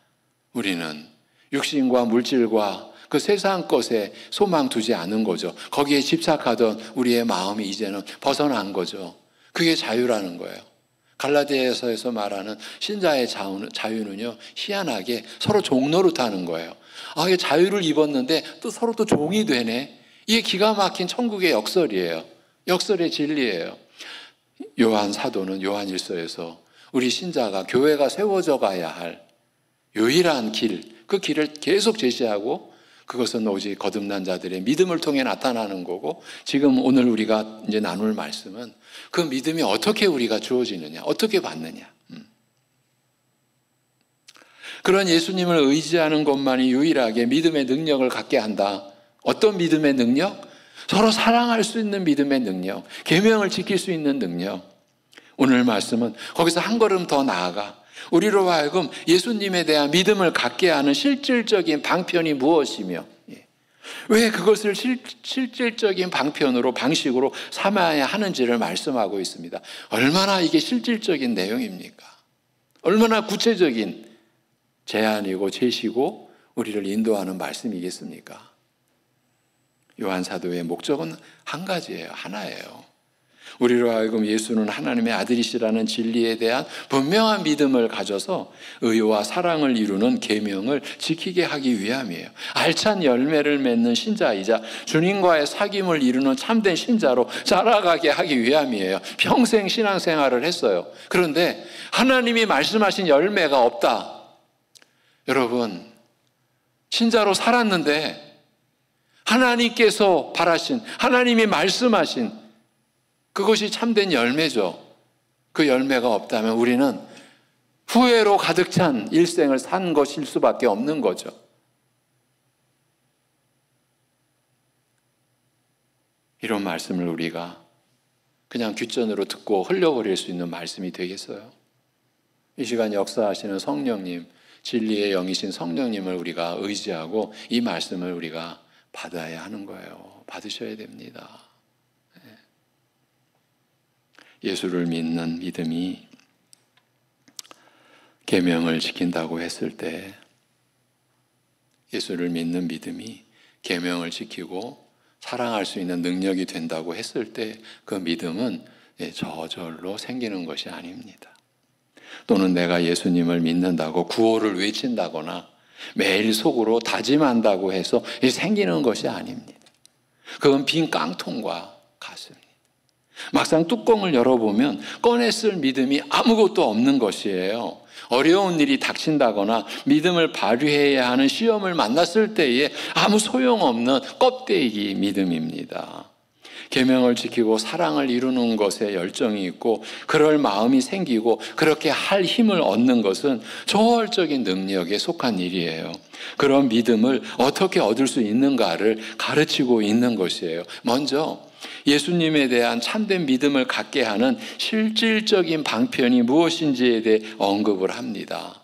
우리는 육신과 물질과 그 세상 것에 소망 두지 않은 거죠. 거기에 집착하던 우리의 마음이 이제는 벗어난 거죠. 그게 자유라는 거예요. 갈라디아서에서 말하는 신자의 자유는요, 희한하게 서로 종노릇하는 거예요. 이게 자유를 입었는데 또 서로 또 종이 되네. 이게 기가 막힌 천국의 역설이에요. 역설의 진리예요. 요한 사도는 요한일서에서 우리 신자가, 교회가 세워져 가야 할 유일한 길, 그 길을 계속 제시하고, 그것은 오직 거듭난 자들의 믿음을 통해 나타나는 거고, 지금 오늘 우리가 이제 나눌 말씀은 그 믿음이 어떻게 우리가 주어지느냐, 어떻게 받느냐. 그런 예수님을 의지하는 것만이 유일하게 믿음의 능력을 갖게 한다. 어떤 믿음의 능력? 서로 사랑할 수 있는 믿음의 능력, 계명을 지킬 수 있는 능력. 오늘 말씀은 거기서 한 걸음 더 나아가 우리로 하여금 예수님에 대한 믿음을 갖게 하는 실질적인 방편이 무엇이며, 왜 그것을 실질적인 방식으로 삼아야 하는지를 말씀하고 있습니다. 얼마나 이게 실질적인 내용입니까? 얼마나 구체적인 제안이고 제시고 우리를 인도하는 말씀이겠습니까? 요한 사도의 목적은 한 가지예요. 하나예요. 우리로 하여금 예수는 하나님의 아들이시라는 진리에 대한 분명한 믿음을 가져서 의와 사랑을 이루는 계명을 지키게 하기 위함이에요. 알찬 열매를 맺는 신자이자 주님과의 사귐을 이루는 참된 신자로 자라가게 하기 위함이에요. 평생 신앙생활을 했어요. 그런데 하나님이 말씀하신 열매가 없다. 여러분, 신자로 살았는데 하나님께서 바라신, 하나님이 말씀하신 그것이 참된 열매죠. 그 열매가 없다면 우리는 후회로 가득 찬 일생을 산 것일 수밖에 없는 거죠. 이런 말씀을 우리가 그냥 귓전으로 듣고 흘려버릴 수 있는 말씀이 되겠어요? 이 시간 역사하시는 성령님, 진리의 영이신 성령님을 우리가 의지하고 이 말씀을 우리가 받아야 하는 거예요. 받으셔야 됩니다. 예수를 믿는 믿음이 계명을 지킨다고 했을 때, 예수를 믿는 믿음이 계명을 지키고 사랑할 수 있는 능력이 된다고 했을 때 그 믿음은 저절로 생기는 것이 아닙니다. 또는 내가 예수님을 믿는다고 구호를 외친다거나 매일 속으로 다짐한다고 해서 생기는 것이 아닙니다. 그건 빈 깡통과 같습니다. 막상 뚜껑을 열어보면 꺼냈을 믿음이 아무것도 없는 것이에요. 어려운 일이 닥친다거나 믿음을 발휘해야 하는 시험을 만났을 때에 아무 소용없는 껍데기 믿음입니다. 계명을 지키고 사랑을 이루는 것에 열정이 있고 그럴 마음이 생기고 그렇게 할 힘을 얻는 것은 초월적인 능력에 속한 일이에요. 그런 믿음을 어떻게 얻을 수 있는가를 가르치고 있는 것이에요. 먼저 예수님에 대한 참된 믿음을 갖게 하는 실질적인 방편이 무엇인지에 대해 언급을 합니다.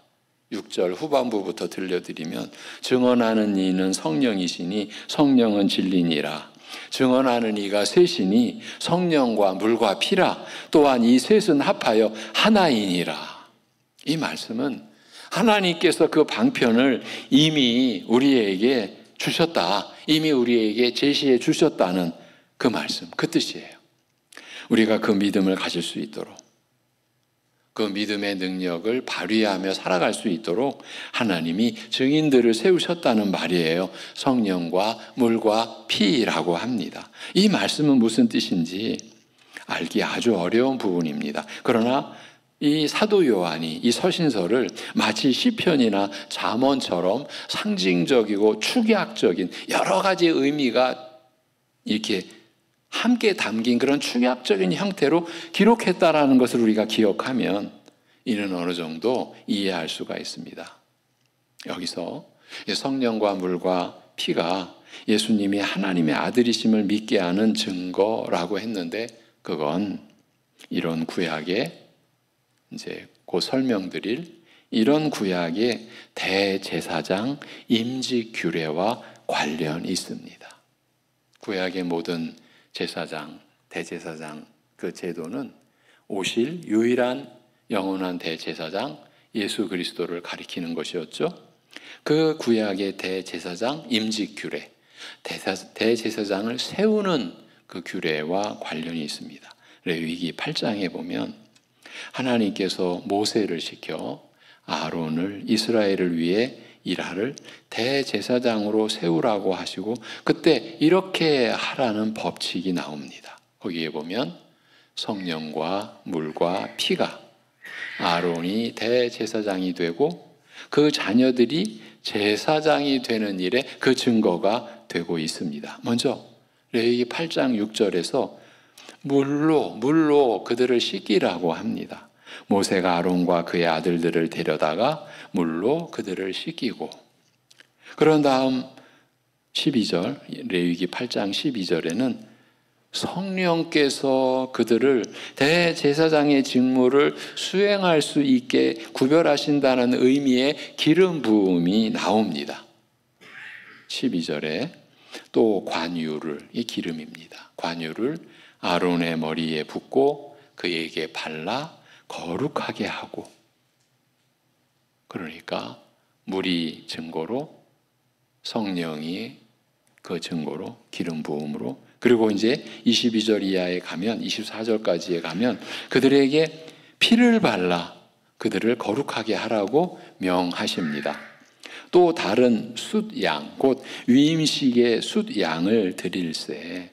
6절 후반부부터 들려드리면 증언하는 이는 성령이시니 성령은 진리니라. 증언하는 이가 셋이니 성령과 물과 피라. 또한 이 셋은 합하여 하나이니라. 이 말씀은 하나님께서 그 방편을 이미 우리에게 주셨다. 이미 우리에게 제시해 주셨다는 그 말씀, 그 뜻이에요. 우리가 그 믿음을 가질 수 있도록, 그 믿음의 능력을 발휘하며 살아갈 수 있도록 하나님이 증인들을 세우셨다는 말이에요. 성령과 물과 피라고 합니다. 이 말씀은 무슨 뜻인지 알기 아주 어려운 부분입니다. 그러나 이 사도 요한이 이 서신서를 마치 시편이나 잠언처럼 상징적이고 축약적인 여러 가지 의미가 이렇게 함께 담긴 그런 축약적인 형태로 기록했다라는 것을 우리가 기억하면 이는 어느 정도 이해할 수가 있습니다. 여기서 성령과 물과 피가 예수님이 하나님의 아들이심을 믿게 하는 증거라고 했는데 그건 이런 구약의 이제 곧 설명드릴 이런 구약의 대제사장 임직 규례와 관련이 있습니다. 구약의 모든 제사장, 대제사장 그 제도는 오실 유일한 영원한 대제사장 예수 그리스도를 가리키는 것이었죠. 그 구약의 대제사장 임직 규례, 대제사장을 세우는 그 규례와 관련이 있습니다. 레위기 8장에 보면 하나님께서 모세를 시켜 아론을 이스라엘을 위해 일하를 대제사장으로 세우라고 하시고 그때 이렇게 하라는 법칙이 나옵니다. 거기에 보면 성령과 물과 피가 아론이 대제사장이 되고 그 자녀들이 제사장이 되는 일에 그 증거가 되고 있습니다. 먼저 레위기 8장 6절에서 물로 그들을 씻기라고 합니다. 모세가 아론과 그의 아들들을 데려다가 물로 그들을 씻기고 그런 다음 12절 레위기 8장 12절에는 성령께서 그들을 대제사장의 직무를 수행할 수 있게 구별하신다는 의미의 기름 부음이 나옵니다. 12절에 또 관유를, 이 기름입니다. 관유를 아론의 머리에 붓고 그에게 발라 거룩하게 하고, 그러니까 물이 증거로, 성령이 그 증거로, 기름 부음으로, 그리고 이제 22절 이하에 가면, 24절까지에 가면 그들에게 피를 발라 그들을 거룩하게 하라고 명하십니다. 또 다른 숫양, 곧 위임식의 숫양을 드릴세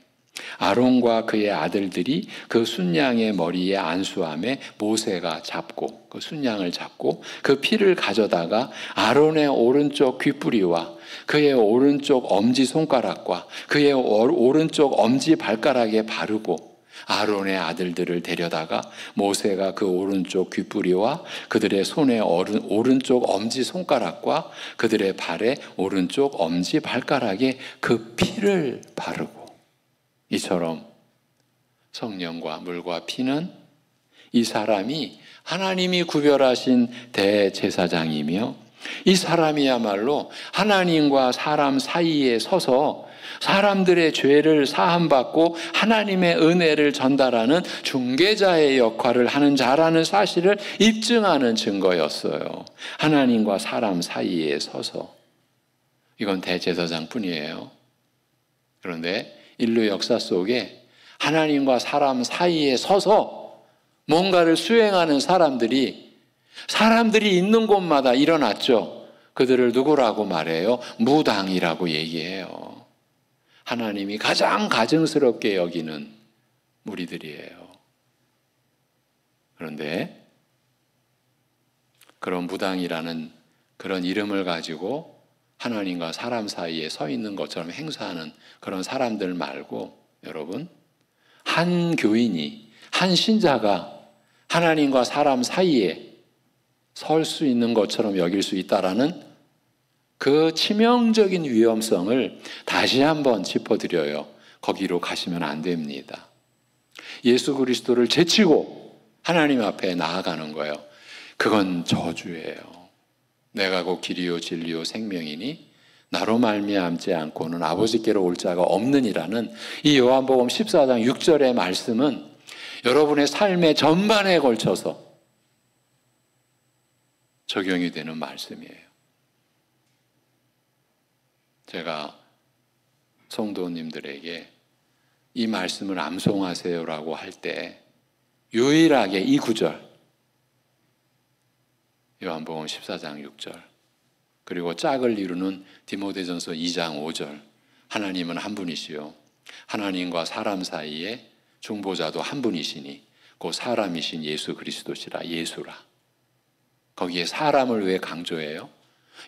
아론과 그의 아들들이 그 순양의 머리에 안수함에 모세가 잡고, 그 순양을 잡고 그 피를 가져다가 아론의 오른쪽 귓뿌리와 그의 오른쪽 엄지손가락과 그의 오른쪽 엄지발가락에 바르고 아론의 아들들을 데려다가 모세가 그 오른쪽 귓뿌리와 그들의 손의 오른쪽 엄지손가락과 그들의 발의 오른쪽 엄지발가락에 그 피를 바르고, 이처럼 성령과 물과 피는 이 사람이 하나님이 구별하신 대제사장이며 이 사람이야말로 하나님과 사람 사이에 서서 사람들의 죄를 사함받고 하나님의 은혜를 전달하는 중개자의 역할을 하는 자라는 사실을 입증하는 증거였어요. 하나님과 사람 사이에 서서. 이건 대제사장뿐이에요. 그런데 인류 역사 속에 하나님과 사람 사이에 서서 뭔가를 수행하는 사람들이 있는 곳마다 일어났죠. 그들을 누구라고 말해요? 무당이라고 얘기해요. 하나님이 가장 가증스럽게 여기는 무리들이에요. 그런데 그런 무당이라는 그런 이름을 가지고 하나님과 사람 사이에 서 있는 것처럼 행사하는 그런 사람들 말고, 여러분, 한 교인이, 한 신자가 하나님과 사람 사이에 설 수 있는 것처럼 여길 수 있다라는 그 치명적인 위험성을 다시 한번 짚어드려요. 거기로 가시면 안 됩니다. 예수 그리스도를 제치고 하나님 앞에 나아가는 거예요. 그건 저주예요. 내가 곧 길이요 진리요 생명이니 나로 말미암지 않고는 아버지께로 올 자가 없느니라는 이 요한복음 14장 6절의 말씀은 여러분의 삶의 전반에 걸쳐서 적용이 되는 말씀이에요. 제가 성도님들에게 이 말씀을 암송하세요라고 할 때 유일하게 이 구절, 요한복음 14장 6절, 그리고 짝을 이루는 디모데전서 2장 5절, 하나님은 한 분이시요 하나님과 사람 사이에 중보자도 한 분이시니 그 사람이신 예수 그리스도시라. 예수라. 거기에 사람을 왜 강조해요?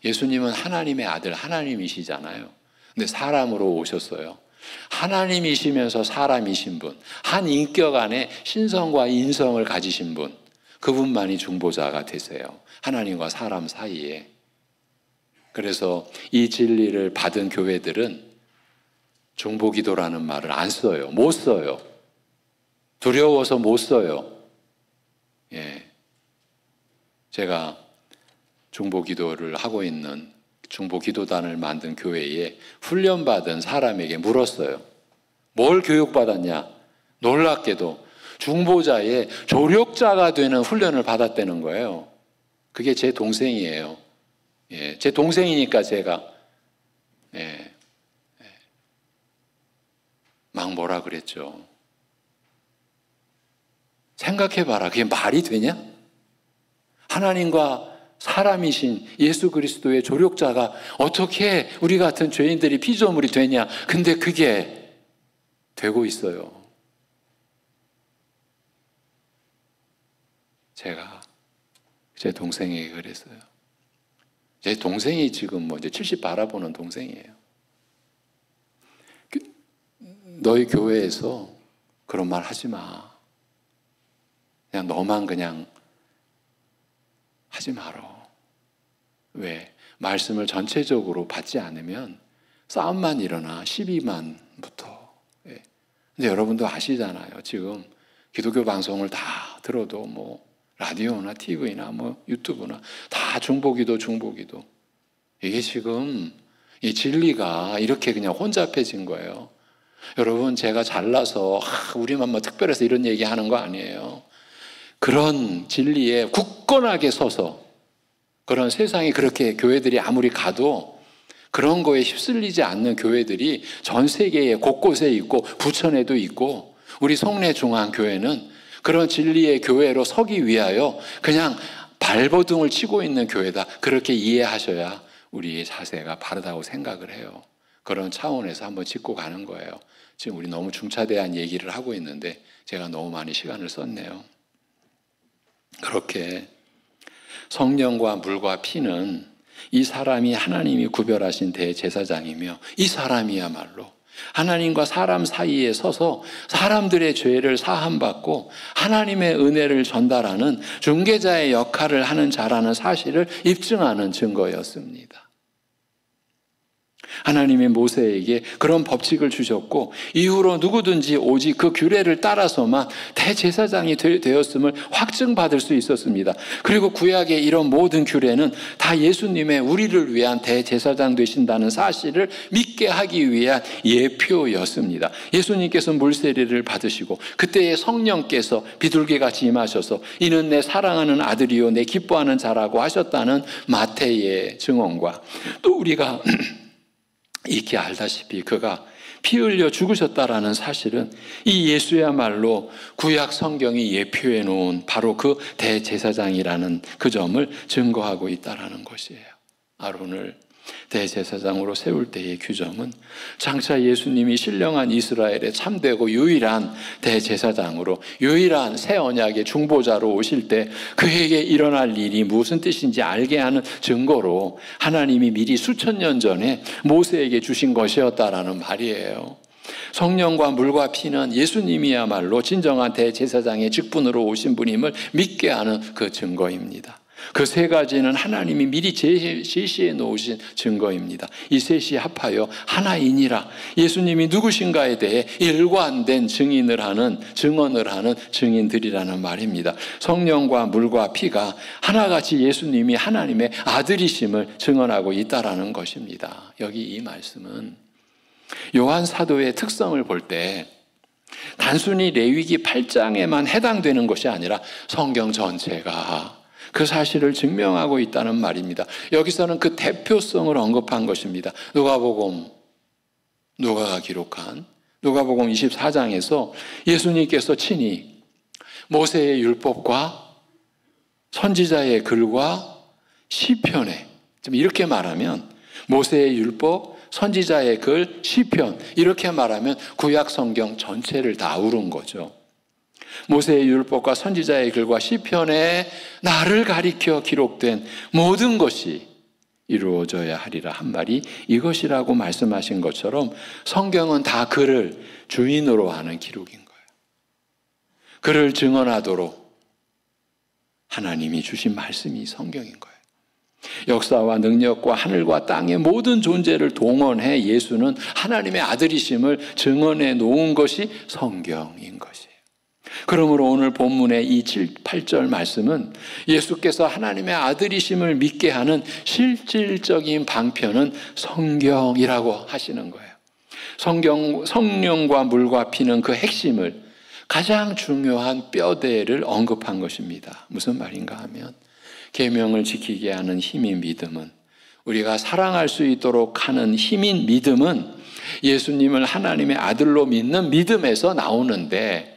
예수님은 하나님의 아들, 하나님이시잖아요. 근데 사람으로 오셨어요. 하나님이시면서 사람이신 분, 한 인격 안에 신성과 인성을 가지신 분, 그분만이 중보자가 되세요. 하나님과 사람 사이에. 그래서 이 진리를 받은 교회들은 중보기도라는 말을 안 써요. 못 써요. 두려워서 못 써요. 예. 제가 중보기도를 하고 있는 중보기도단을 만든 교회에 훈련받은 사람에게 물었어요. 뭘 교육받았냐? 놀랍게도 중보자의 조력자가 되는 훈련을 받았다는 거예요. 그게 제 동생이에요. 예, 제 동생이니까 제가 막 뭐라 그랬죠. 생각해봐라. 그게 말이 되냐? 하나님과 사람이신 예수 그리스도의 조력자가 어떻게 우리 같은 죄인들이 피조물이 되냐? 근데 그게 되고 있어요. 제가 제 동생에게 그랬어요. 제 동생이 지금 이제 70 바라보는 동생이에요. 너희 교회에서 그런 말 하지 마. 그냥 너만 그냥 하지 말어. 왜? 말씀을 전체적으로 받지 않으면 싸움만 일어나. 12만부터. 예. 근데 여러분도 아시잖아요. 지금 기독교 방송을 다 들어도 뭐 라디오나 TV나 뭐 유튜브나 다 중보기도. 이게 지금 이 진리가 이렇게 그냥 혼잡해진 거예요. 여러분, 제가 잘나서 우리만 뭐 특별해서 이런 얘기하는 거 아니에요. 그런 진리에 굳건하게 서서 그런 세상에 그렇게 교회들이 아무리 가도 그런 거에 휩쓸리지 않는 교회들이 전 세계에 곳곳에 있고 부천에도 있고, 우리 송내중앙교회는 그런 진리의 교회로 서기 위하여 그냥 발버둥을 치고 있는 교회다. 그렇게 이해하셔야 우리의 자세가 바르다고 생각을 해요. 그런 차원에서 한번 짚고 가는 거예요. 지금 우리 너무 중차대한 얘기를 하고 있는데 제가 너무 많이 시간을 썼네요. 그렇게 성령과 물과 피는 이 사람이 하나님이 구별하신 대제사장이며, 이 사람이야말로 하나님과 사람 사이에 서서 사람들의 죄를 사함받고 하나님의 은혜를 전달하는 중개자의 역할을 하는 자라는 사실을 입증하는 증거였습니다. 하나님이 모세에게 그런 법칙을 주셨고, 이후로 누구든지 오직 그 규례를 따라서만 대제사장이 되었음을 확증받을 수 있었습니다. 그리고 구약의 이런 모든 규례는 다 예수님의 우리를 위한 대제사장 되신다는 사실을 믿게 하기 위한 예표였습니다. 예수님께서 물세례를 받으시고 그때의 성령께서 비둘기같이 임하셔서 이는 내 사랑하는 아들이요 내 기뻐하는 자라고 하셨다는 마태의 증언과, 또 우리가 익히 알다시피 그가 피 흘려 죽으셨다라는 사실은 이 예수야말로 구약 성경이 예표해 놓은 바로 그 대제사장이라는 그 점을 증거하고 있다라는 것이에요. 아론을 대제사장으로 세울 때의 규정은 장차 예수님이 신령한 이스라엘의 참되고 유일한 대제사장으로, 유일한 새 언약의 중보자로 오실 때 그에게 일어날 일이 무슨 뜻인지 알게 하는 증거로 하나님이 미리 수천 년 전에 모세에게 주신 것이었다라는 말이에요. 성령과 물과 피는 예수님이야말로 진정한 대제사장의 직분으로 오신 분임을 믿게 하는 그 증거입니다. 그 세 가지는 하나님이 미리 제시해 놓으신 증거입니다. 이 셋이 합하여 하나이니라, 예수님이 누구신가에 대해 일관된 증언을 하는 증인들이라는 말입니다. 성령과 물과 피가 하나같이 예수님이 하나님의 아들이심을 증언하고 있다라는 것입니다. 여기 이 말씀은 요한 사도의 특성을 볼 때 단순히 레위기 8장에만 해당되는 것이 아니라 성경 전체가 그 사실을 증명하고 있다는 말입니다. 여기서는 그 대표성을 언급한 것입니다. 누가가 기록한 누가복음 24장에서 예수님께서 친히 모세의 율법과 선지자의 글과 시편에, 이렇게 말하면 모세의 율법, 선지자의 글, 시편, 이렇게 말하면 구약 성경 전체를 다 아우른 거죠. 모세의 율법과 선지자의 글과 시편에 나를 가리켜 기록된 모든 것이 이루어져야 하리라 한 말이 이것이라고 말씀하신 것처럼 성경은 다 그를 주인으로 하는 기록인 거예요. 그를 증언하도록 하나님이 주신 말씀이 성경인 거예요. 역사와 능력과 하늘과 땅의 모든 존재를 동원해 예수는 하나님의 아들이심을 증언해 놓은 것이 성경인 것이에요. 그러므로 오늘 본문의 이 8절 말씀은 예수께서 하나님의 아들이심을 믿게 하는 실질적인 방편은 성경이라고 하시는 거예요. 성령과 물과 피는 그 핵심을, 가장 중요한 뼈대를 언급한 것입니다. 무슨 말인가 하면 계명을 지키게 하는 힘인 믿음은, 우리가 사랑할 수 있도록 하는 힘인 믿음은 예수님을 하나님의 아들로 믿는 믿음에서 나오는데,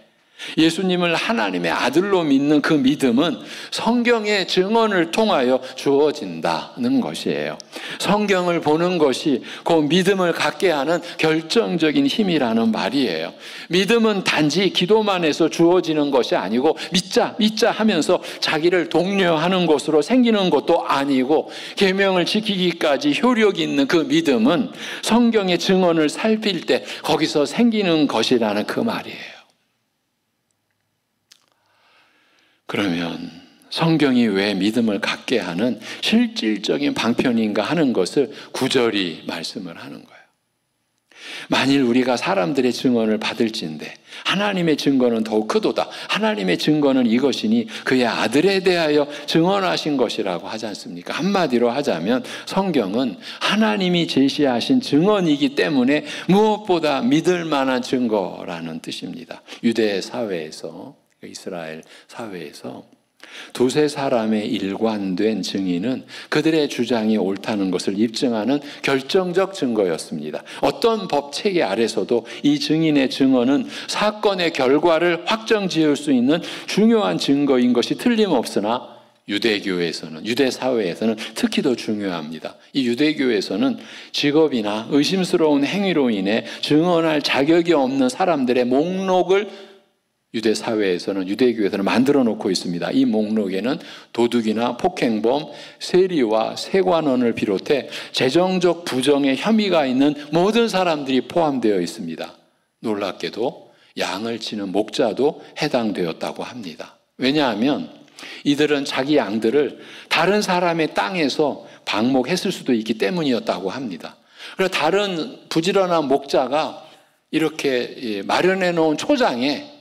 예수님을 하나님의 아들로 믿는 그 믿음은 성경의 증언을 통하여 주어진다는 것이에요. 성경을 보는 것이 그 믿음을 갖게 하는 결정적인 힘이라는 말이에요. 믿음은 단지 기도만 해서 주어지는 것이 아니고 믿자 하면서 자기를 독려하는 것으로 생기는 것도 아니고, 계명을 지키기까지 효력이 있는 그 믿음은 성경의 증언을 살필 때 거기서 생기는 것이라는 그 말이에요. 그러면 성경이 왜 믿음을 갖게 하는 실질적인 방편인가 하는 것을 구절이 말씀을 하는 거예요. 만일 우리가 사람들의 증언을 받을진대 하나님의 증거는 더욱 크도다. 하나님의 증거는 이것이니 그의 아들에 대하여 증언하신 것이라고 하지 않습니까? 한마디로 하자면 성경은 하나님이 제시하신 증언이기 때문에 무엇보다 믿을 만한 증거라는 뜻입니다. 유대 사회에서, 이스라엘 사회에서 두세 사람의 일관된 증인은 그들의 주장이 옳다는 것을 입증하는 결정적 증거였습니다. 어떤 법 체계 아래서도 이 증인의 증언은 사건의 결과를 확정 지을 수 있는 중요한 증거인 것이 틀림없으나 유대교에서는, 유대사회에서는 특히 더 중요합니다. 이 유대교에서는 직업이나 의심스러운 행위로 인해 증언할 자격이 없는 사람들의 목록을 유대교에서는 만들어 놓고 있습니다. 이 목록에는 도둑이나 폭행범, 세리와 세관원을 비롯해 재정적 부정의 혐의가 있는 모든 사람들이 포함되어 있습니다. 놀랍게도 양을 치는 목자도 해당되었다고 합니다. 왜냐하면 이들은 자기 양들을 다른 사람의 땅에서 방목했을 수도 있기 때문이었다고 합니다. 그래서 다른 부지런한 목자가 이렇게 마련해 놓은 초장에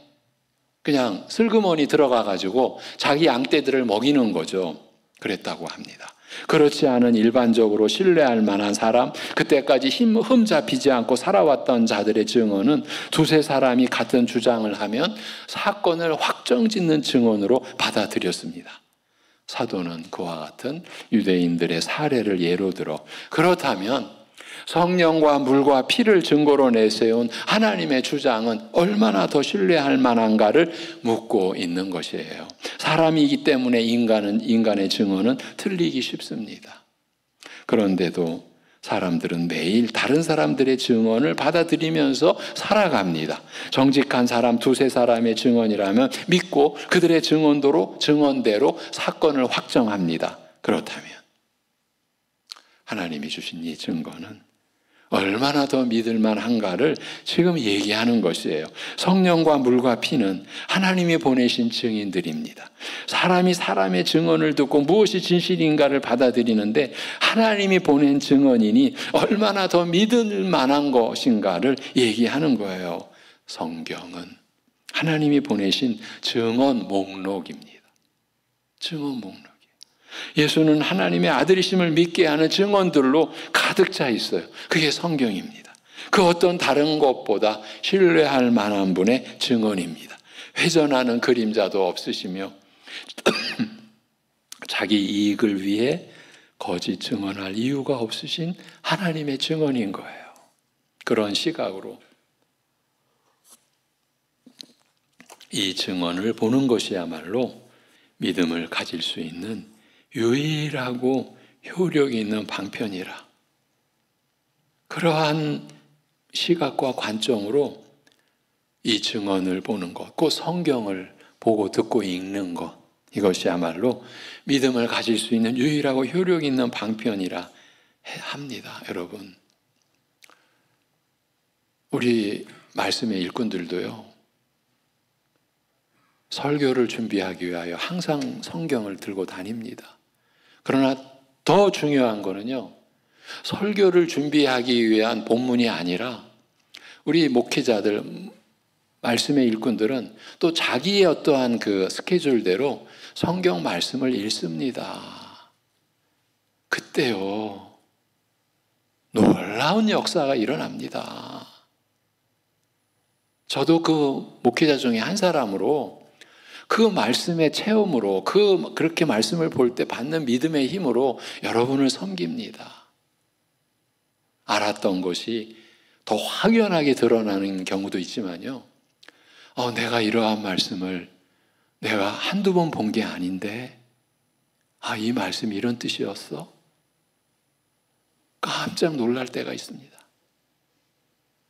그냥 슬그머니 들어가 가지고 자기 양떼들을 먹이는 거죠. 그랬다고 합니다. 그렇지 않은 일반적으로 신뢰할 만한 사람, 그때까지 흠 잡히지 않고 살아왔던 자들의 증언은 두세 사람이 같은 주장을 하면 사건을 확정짓는 증언으로 받아들였습니다. 사도는 그와 같은 유대인들의 사례를 예로 들어 그렇다면 성령과 물과 피를 증거로 내세운 하나님의 주장은 얼마나 더 신뢰할 만한가를 묻고 있는 것이에요. 사람이기 때문에 인간의 증언은 틀리기 쉽습니다. 그런데도 사람들은 매일 다른 사람들의 증언을 받아들이면서 살아갑니다. 정직한 사람 두세 사람의 증언이라면 믿고 그들의 증언대로 사건을 확정합니다. 그렇다면 하나님이 주신 이 증거는 얼마나 더 믿을만한가를 지금 얘기하는 것이에요. 성령과 물과 피는 하나님이 보내신 증인들입니다. 사람이 사람의 증언을 듣고 무엇이 진실인가를 받아들이는데 하나님이 보낸 증언이니 얼마나 더 믿을 만한 것인가를 얘기하는 거예요. 성경은 하나님이 보내신 증언 목록입니다. 증언 목록. 예수는 하나님의 아들이심을 믿게 하는 증언들로 가득 차 있어요. 그게 성경입니다. 그 어떤 다른 것보다 신뢰할 만한 분의 증언입니다. 회전하는 그림자도 없으시며 자기 이익을 위해 거짓 증언할 이유가 없으신 하나님의 증언인 거예요. 그런 시각으로 이 증언을 보는 것이야말로 믿음을 가질 수 있는 유일하고 효력이 있는 방편이라. 그러한 시각과 관점으로 이 증언을 보는 것, 그 성경을 보고 듣고 읽는 것, 이것이야말로 믿음을 가질 수 있는 유일하고 효력 있는 방편이라 합니다. 여러분, 우리 말씀의 일꾼들도요, 설교를 준비하기 위하여 항상 성경을 들고 다닙니다. 그러나 더 중요한 거는요, 설교를 준비하기 위한 본문이 아니라 우리 목회자들, 말씀의 일꾼들은 또 자기의 어떠한 그 스케줄대로 성경 말씀을 읽습니다. 그때요, 놀라운 역사가 일어납니다. 저도 그 목회자 중에 한 사람으로 그 말씀의 체험으로 그렇게 말씀을 볼 때 받는 믿음의 힘으로 여러분을 섬깁니다. 알았던 것이 더 확연하게 드러나는 경우도 있지만요. 내가 이러한 말씀을 내가 한두 번 본 게 아닌데 이 말씀이 이런 뜻이었어? 깜짝 놀랄 때가 있습니다.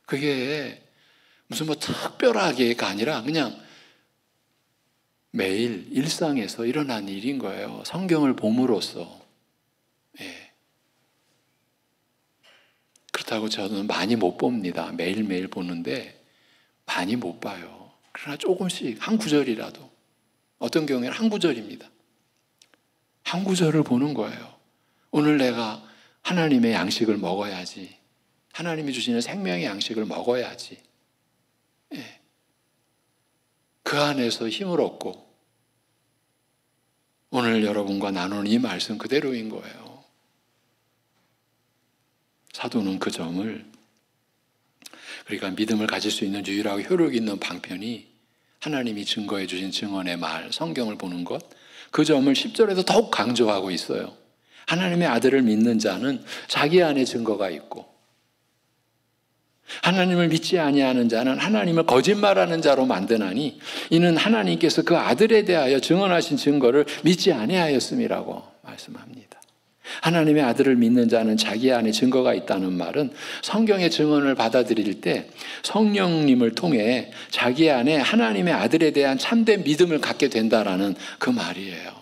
그게 무슨 특별하게가 아니라 그냥 매일 일상에서 일어난 일인 거예요. 성경을 봄으로써. 예. 그렇다고 저는 많이 못 봅니다. 매일매일 보는데 많이 못 봐요. 그러나 조금씩 한 구절이라도, 어떤 경우에는 한 구절입니다. 한 구절을 보는 거예요. 오늘 내가 하나님의 양식을 먹어야지. 하나님이 주시는 생명의 양식을 먹어야지. 예. 그 안에서 힘을 얻고 오늘 여러분과 나누는 이 말씀 그대로인 거예요. 사도는 그 점을, 그러니까 믿음을 가질 수 있는 유일하고 효력 있는 방편이 하나님이 증거해 주신 증언의 말, 성경을 보는 것, 그 점을 10절에서 더욱 강조하고 있어요. 하나님의 아들을 믿는 자는 자기 안에 증거가 있고, 하나님을 믿지 아니하는 자는 하나님을 거짓말하는 자로 만드나니 이는 하나님께서 그 아들에 대하여 증언하신 증거를 믿지 아니하였음이라고 말씀합니다. 하나님의 아들을 믿는 자는 자기 안에 증거가 있다는 말은 성경의 증언을 받아들일 때 성령님을 통해 자기 안에 하나님의 아들에 대한 참된 믿음을 갖게 된다라는 그 말이에요.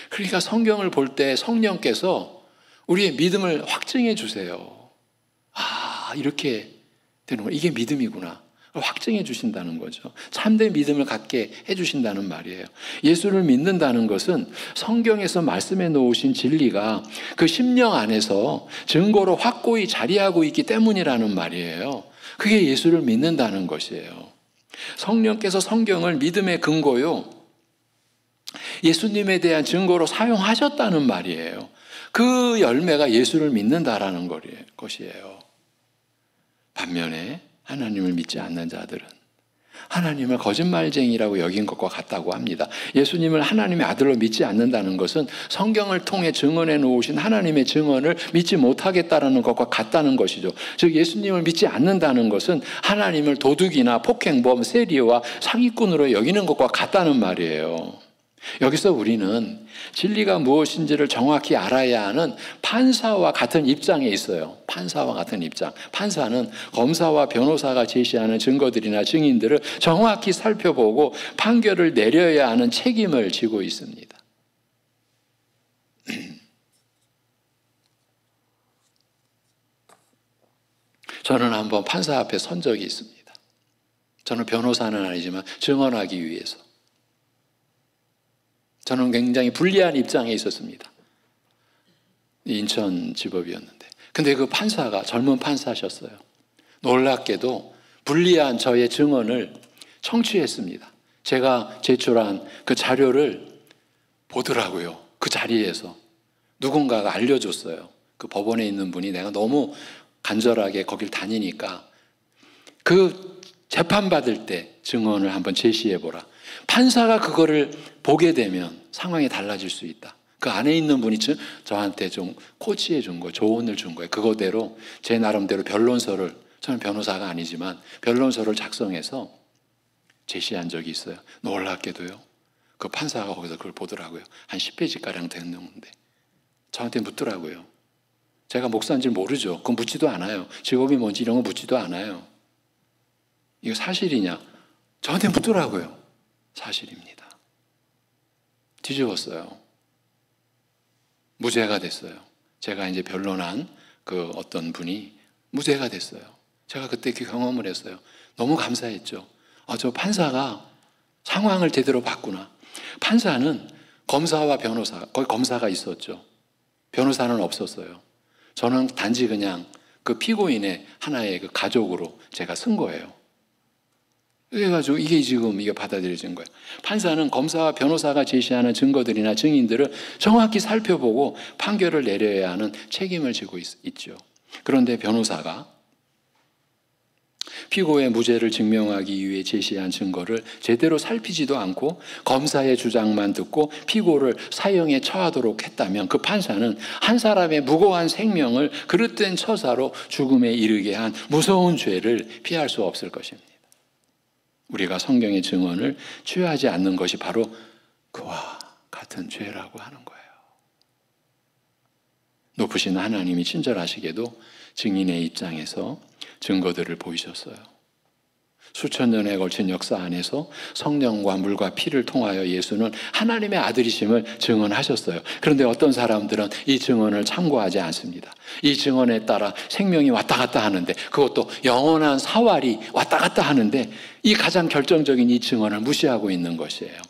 그러니까 성경을 볼 때 성령께서 우리의 믿음을 확증해 주세요. 아, 이렇게 되는 거, 이게 믿음이구나. 확증해 주신다는 거죠. 참된 믿음을 갖게 해 주신다는 말이에요. 예수를 믿는다는 것은 성경에서 말씀해 놓으신 진리가 그 심령 안에서 증거로 확고히 자리하고 있기 때문이라는 말이에요. 그게 예수를 믿는다는 것이에요. 성령께서 성경을 믿음의 근거요, 예수님에 대한 증거로 사용하셨다는 말이에요. 그 열매가 예수를 믿는다라는 것이에요. 반면에 하나님을 믿지 않는 자들은 하나님을 거짓말쟁이라고 여긴 것과 같다고 합니다. 예수님을 하나님의 아들로 믿지 않는다는 것은 성경을 통해 증언해 놓으신 하나님의 증언을 믿지 못하겠다는 것과 같다는 것이죠. 즉 예수님을 믿지 않는다는 것은 하나님을 도둑이나 폭행범, 세리와 사기꾼으로 여기는 것과 같다는 말이에요. 여기서 우리는 진리가 무엇인지를 정확히 알아야 하는 판사와 같은 입장에 있어요. 판사와 같은 입장. 판사는 검사와 변호사가 제시하는 증거들이나 증인들을 정확히 살펴보고 판결을 내려야 하는 책임을 지고 있습니다. 저는 한번 판사 앞에 선 적이 있습니다. 저는 변호사는 아니지만 증언하기 위해서. 저는 굉장히 불리한 입장에 있었습니다. 인천지법이었는데. 근데 그 판사가 젊은 판사셨어요. 놀랍게도 불리한 저의 증언을 청취했습니다. 제가 제출한 그 자료를 보더라고요. 그 자리에서. 누군가가 알려줬어요. 그 법원에 있는 분이 내가 너무 간절하게 거길 다니니까 그 재판받을 때 증언을 한번 제시해보라. 판사가 그거를 보게 되면 상황이 달라질 수 있다. 그 안에 있는 분이 저한테 좀 코치해 준 거예요. 조언을 준 거예요. 그거대로 제 나름대로 변론서를, 저는 변호사가 아니지만 변론서를 작성해서 제시한 적이 있어요. 놀랍게도요. 그 판사가 거기서 그걸 보더라고요. 한 10페이지가량 됐는데 저한테 묻더라고요. 제가 목사인 줄 모르죠. 그건 묻지도 않아요. 직업이 뭔지 이런 거 묻지도 않아요. 이거 사실이냐? 저한테 묻더라고요. 사실입니다. 뒤집었어요. 무죄가 됐어요. 제가 이제 변론한 그 어떤 분이 무죄가 됐어요. 제가 그때 그 경험을 했어요. 너무 감사했죠. 저 판사가 상황을 제대로 봤구나. 판사는 검사와 변호사, 거기 검사가 있었죠. 변호사는 없었어요. 저는 단지 그냥 그 피고인의 하나의 그 가족으로 제가 쓴 거예요. 그래가지고 이게 받아들여진 거예요. 판사는 검사와 변호사가 제시하는 증거들이나 증인들을 정확히 살펴보고 판결을 내려야 하는 책임을 지고 있죠. 그런데 변호사가 피고의 무죄를 증명하기 위해 제시한 증거를 제대로 살피지도 않고 검사의 주장만 듣고 피고를 사형에 처하도록 했다면 그 판사는 한 사람의 무고한 생명을 그릇된 처사로 죽음에 이르게 한 무서운 죄를 피할 수 없을 것입니다. 우리가 성경의 증언을 취하지 않는 것이 바로 그와 같은 죄라고 하는 거예요. 높으신 하나님이 친절하시게도 증인의 입장에서 증거들을 보이셨어요. 수천 년에 걸친 역사 안에서 성령과 물과 피를 통하여 예수는 하나님의 아들이심을 증언하셨어요. 그런데 어떤 사람들은 이 증언을 참고하지 않습니다. 이 증언에 따라 생명이 왔다 갔다 하는데, 그것도 영원한 사활이 왔다 갔다 하는데 이 가장 결정적인 이 증언을 무시하고 있는 것이에요.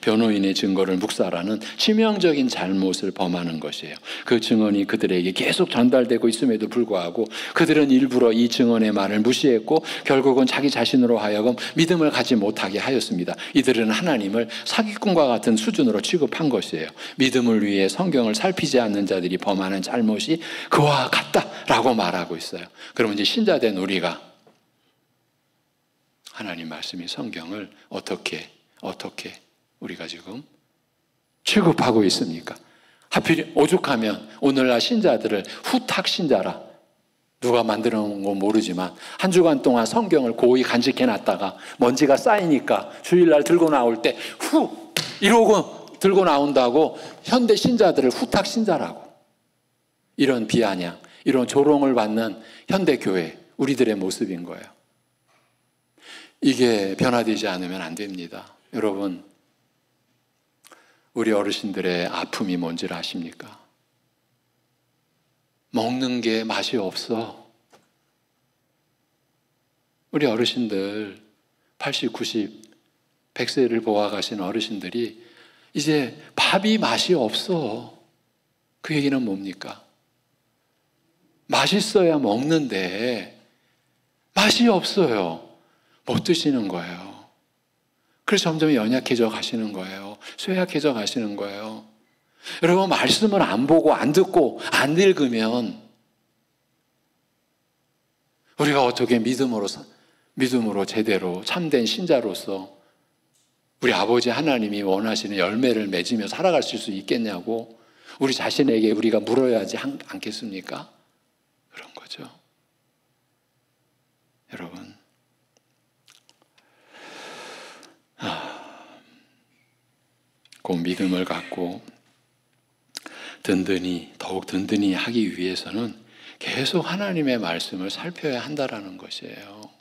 변호인의 증거를 묵살하는 치명적인 잘못을 범하는 것이에요. 그 증언이 그들에게 계속 전달되고 있음에도 불구하고 그들은 일부러 이 증언의 말을 무시했고 결국은 자기 자신으로 하여금 믿음을 갖지 못하게 하였습니다. 이들은 하나님을 사기꾼과 같은 수준으로 취급한 것이에요. 믿음을 위해 성경을 살피지 않는 자들이 범하는 잘못이 그와 같다라고 말하고 있어요. 그러면 이제 신자된 우리가 하나님 말씀이 성경을 어떻게 우리가 지금 취급하고 있습니까? 하필 오죽하면 오늘날 신자들을 후탁 신자라, 누가 만들어 놓은 건 모르지만 한 주간 동안 성경을 고이 간직해 놨다가 먼지가 쌓이니까 주일날 들고 나올 때 후 이러고 들고 나온다고 현대 신자들을 후탁 신자라고, 이런 비아냥, 이런 조롱을 받는 현대 교회, 우리들의 모습인 거예요. 이게 변화되지 않으면 안 됩니다. 여러분, 우리 어르신들의 아픔이 뭔지를 아십니까? 먹는 게 맛이 없어. 우리 어르신들 80, 90, 100세를 보아가신 어르신들이 이제 밥이 맛이 없어. 그 얘기는 뭡니까? 맛있어야 먹는데 맛이 없어요. 못 드시는 거예요. 그래서 점점 연약해져 가시는 거예요. 쇠약해져 가시는 거예요. 여러분, 말씀을 안 보고 안 듣고 안 읽으면 우리가 어떻게 믿음으로 제대로 참된 신자로서 우리 아버지 하나님이 원하시는 열매를 맺으며 살아갈 수 있겠냐고 우리 자신에게 우리가 물어야 하지 않겠습니까? 그런 거죠. 여러분, 그 믿음을 갖고 더욱 든든히 하기 위해서는 계속 하나님의 말씀을 살펴야 한다라는 것이에요.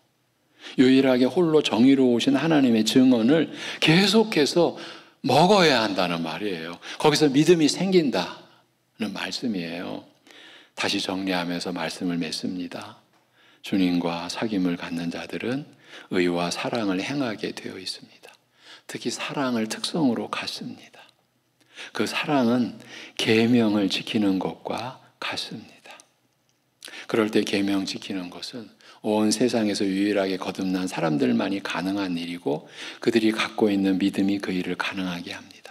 유일하게 홀로 정의로우신 하나님의 증언을 계속해서 먹어야 한다는 말이에요. 거기서 믿음이 생긴다는 말씀이에요. 다시 정리하면서 말씀을 맺습니다. 주님과 사귐을 갖는 자들은 의와 사랑을 행하게 되어 있습니다. 특히 사랑을 특성으로 갖습니다. 그 사랑은 계명을 지키는 것과 같습니다. 그럴 때 계명 지키는 것은 온 세상에서 유일하게 거듭난 사람들만이 가능한 일이고 그들이 갖고 있는 믿음이 그 일을 가능하게 합니다.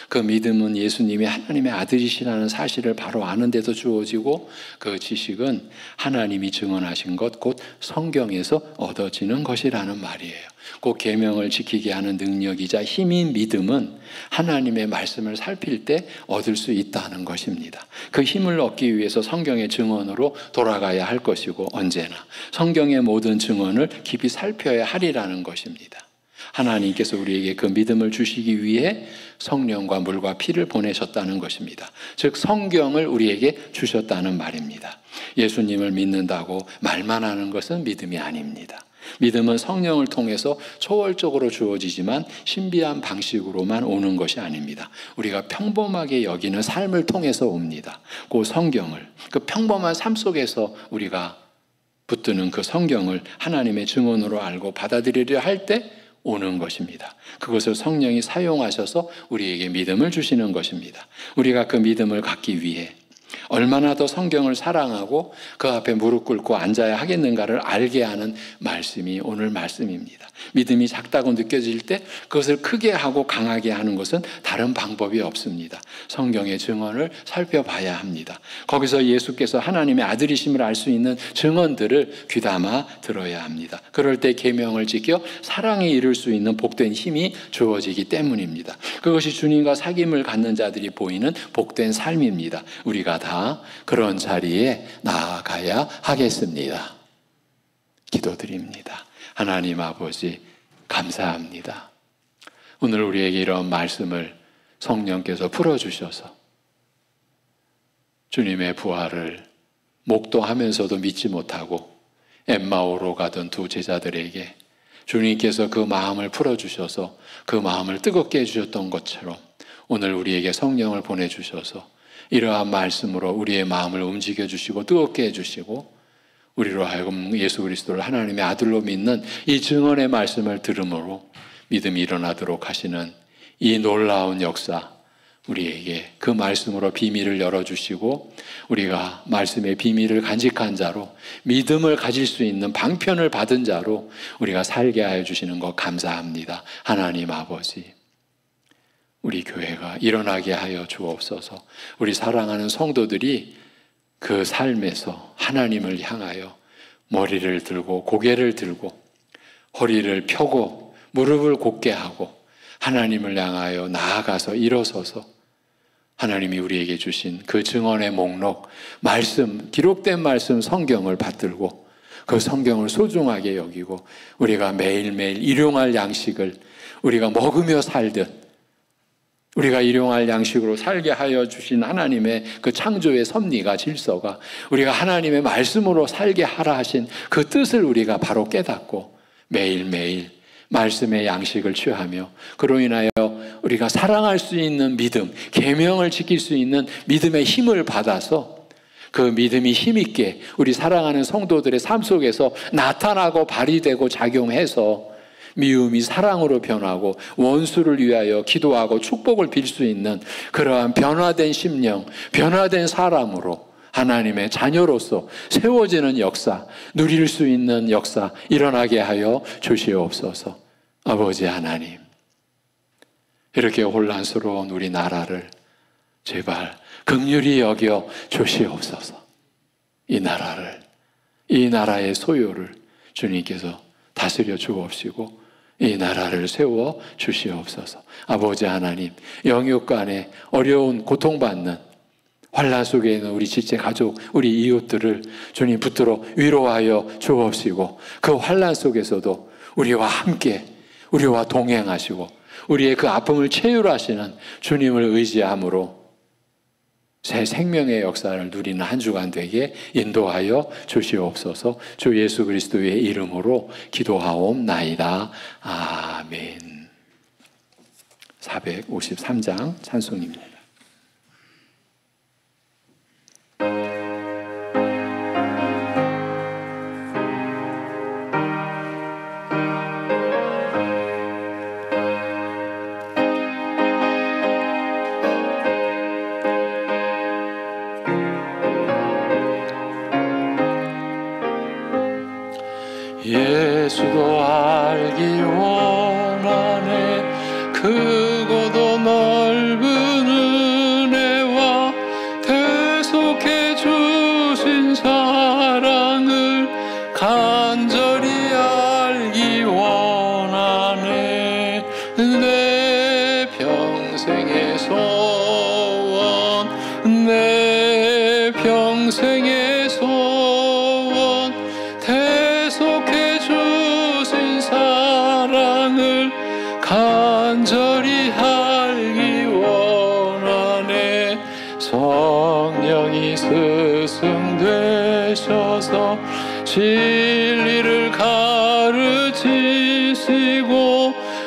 그 믿음은 예수님이 하나님의 아들이시라는 사실을 바로 아는 데도 주어지고 그 지식은 하나님이 증언하신 것, 곧 성경에서 얻어지는 것이라는 말이에요. 그 계명을 지키게 하는 능력이자 힘인 믿음은 하나님의 말씀을 살필 때 얻을 수 있다는 것입니다. 그 힘을 얻기 위해서 성경의 증언으로 돌아가야 할 것이고 언제나 성경의 모든 증언을 깊이 살펴야 하리라는 것입니다. 하나님께서 우리에게 그 믿음을 주시기 위해 성령과 물과 피를 보내셨다는 것입니다. 즉 성경을 우리에게 주셨다는 말입니다. 예수님을 믿는다고 말만 하는 것은 믿음이 아닙니다. 믿음은 성령을 통해서 초월적으로 주어지지만 신비한 방식으로만 오는 것이 아닙니다. 우리가 평범하게 여기는 삶을 통해서 옵니다. 그 성경을, 그 평범한 삶 속에서 우리가 붙드는 그 성경을 하나님의 증언으로 알고 받아들이려 할 때 오는 것입니다. 그것을 성령이 사용하셔서 우리에게 믿음을 주시는 것입니다. 우리가 그 믿음을 갖기 위해 얼마나 더 성경을 사랑하고 그 앞에 무릎 꿇고 앉아야 하겠는가를 알게 하는 말씀이 오늘 말씀입니다. 믿음이 작다고 느껴질 때 그것을 크게 하고 강하게 하는 것은 다른 방법이 없습니다. 성경의 증언을 살펴봐야 합니다. 거기서 예수께서 하나님의 아들이심을 알 수 있는 증언들을 귀담아 들어야 합니다. 그럴 때 계명을 지켜 사랑에 이를 수 있는 복된 힘이 주어지기 때문입니다. 그것이 주님과 사귐을 갖는 자들이 보이는 복된 삶입니다. 우리가 다 그런 자리에 나아가야 하겠습니다. 기도드립니다. 하나님 아버지, 감사합니다. 오늘 우리에게 이런 말씀을 성령께서 풀어주셔서 주님의 부활을 목도하면서도 믿지 못하고 엠마오로 가던 두 제자들에게 주님께서 그 마음을 풀어주셔서 그 마음을 뜨겁게 해주셨던 것처럼 오늘 우리에게 성령을 보내주셔서 이러한 말씀으로 우리의 마음을 움직여주시고 뜨겁게 해주시고 우리로 하여금 예수 그리스도를 하나님의 아들로 믿는 이 증언의 말씀을 들음으로 믿음이 일어나도록 하시는 이 놀라운 역사, 우리에게 그 말씀으로 비밀을 열어주시고 우리가 말씀의 비밀을 간직한 자로 믿음을 가질 수 있는 방편을 받은 자로 우리가 살게 하여 주시는 것 감사합니다. 하나님 아버지, 우리 교회가 일어나게 하여 주옵소서. 우리 사랑하는 성도들이 그 삶에서 하나님을 향하여 머리를 들고 고개를 들고 허리를 펴고 무릎을 곧게 하고 하나님을 향하여 나아가서 일어서서 하나님이 우리에게 주신 그 증언의 목록, 말씀, 기록된 말씀 성경을 받들고 그 성경을 소중하게 여기고 우리가 매일매일 일용할 양식을 우리가 먹으며 살듯 우리가 일용할 양식으로 살게 하여 주신 하나님의 그 창조의 섭리가 질서가 우리가 하나님의 말씀으로 살게 하라 하신 그 뜻을 우리가 바로 깨닫고 매일매일 말씀의 양식을 취하며 그로 인하여 우리가 사랑할 수 있는 믿음, 계명을 지킬 수 있는 믿음의 힘을 받아서 그 믿음이 힘있게 우리 사랑하는 성도들의 삶 속에서 나타나고 발휘되고 작용해서 미움이 사랑으로 변하고 원수를 위하여 기도하고 축복을 빌 수 있는 그러한 변화된 심령, 변화된 사람으로 하나님의 자녀로서 세워지는 역사, 누릴 수 있는 역사 일어나게 하여 주시옵소서. 아버지 하나님, 이렇게 혼란스러운 우리나라를 제발 긍휼히 여겨 주시옵소서. 이 나라를, 이 나라의 소요를 주님께서 다스려 주옵시고 이 나라를 세워 주시옵소서. 아버지 하나님, 영육 간에 어려운 고통받는 환난 속에 있는 우리 지체 가족, 우리 이웃들을 주님 붙들어 위로하여 주옵시고 그 환난 속에서도 우리와 함께 우리와 동행하시고 우리의 그 아픔을 치유하시는 주님을 의지함으로 새 생명의 역사를 누리는 한 주간 되게 인도하여 주시옵소서. 주 예수 그리스도의 이름으로 기도하옵나이다. 아멘. 453장 찬송입니다. 예수도 알기 원하네. 크고도 넓은 은혜와 대속해 주신 사랑을 간절히 알기 원하네. 내 평생의 소원, 내 평생의 소원, 대속해 주신 사랑을 간절히 알기 원하네. 성령이 스승되셔서 진리를 가르치시고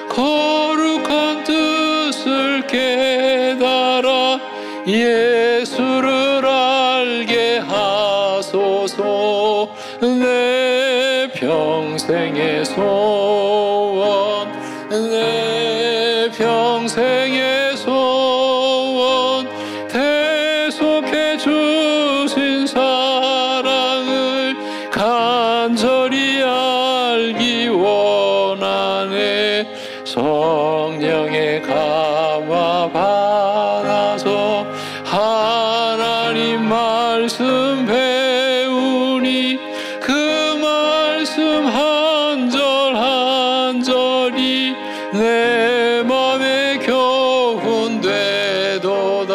거룩한 뜻을 깨달아 예수를 알게 하소서. 내 평생의 소원, 내 평생의 소원, 대속해 주신 사랑을 간절히 알기 원하네. 성령의 감화 받아서 하나님 말씀 배우니 그 말씀 한 절 한 절이 내 맘에 교훈 되도다.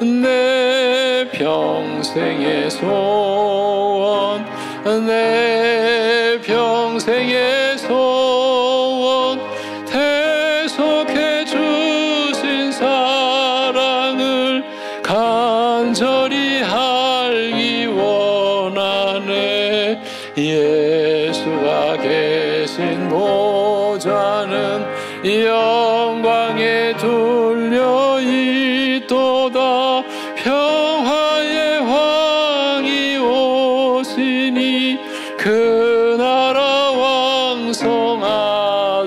내 평생의 소원, 내 평생의 소원, 대속해 주신 사랑을 간절히 알기 원하네. 예수가 계신 보좌는 영광에 둘려 있도다. 평화의 왕이 오시니 그 나라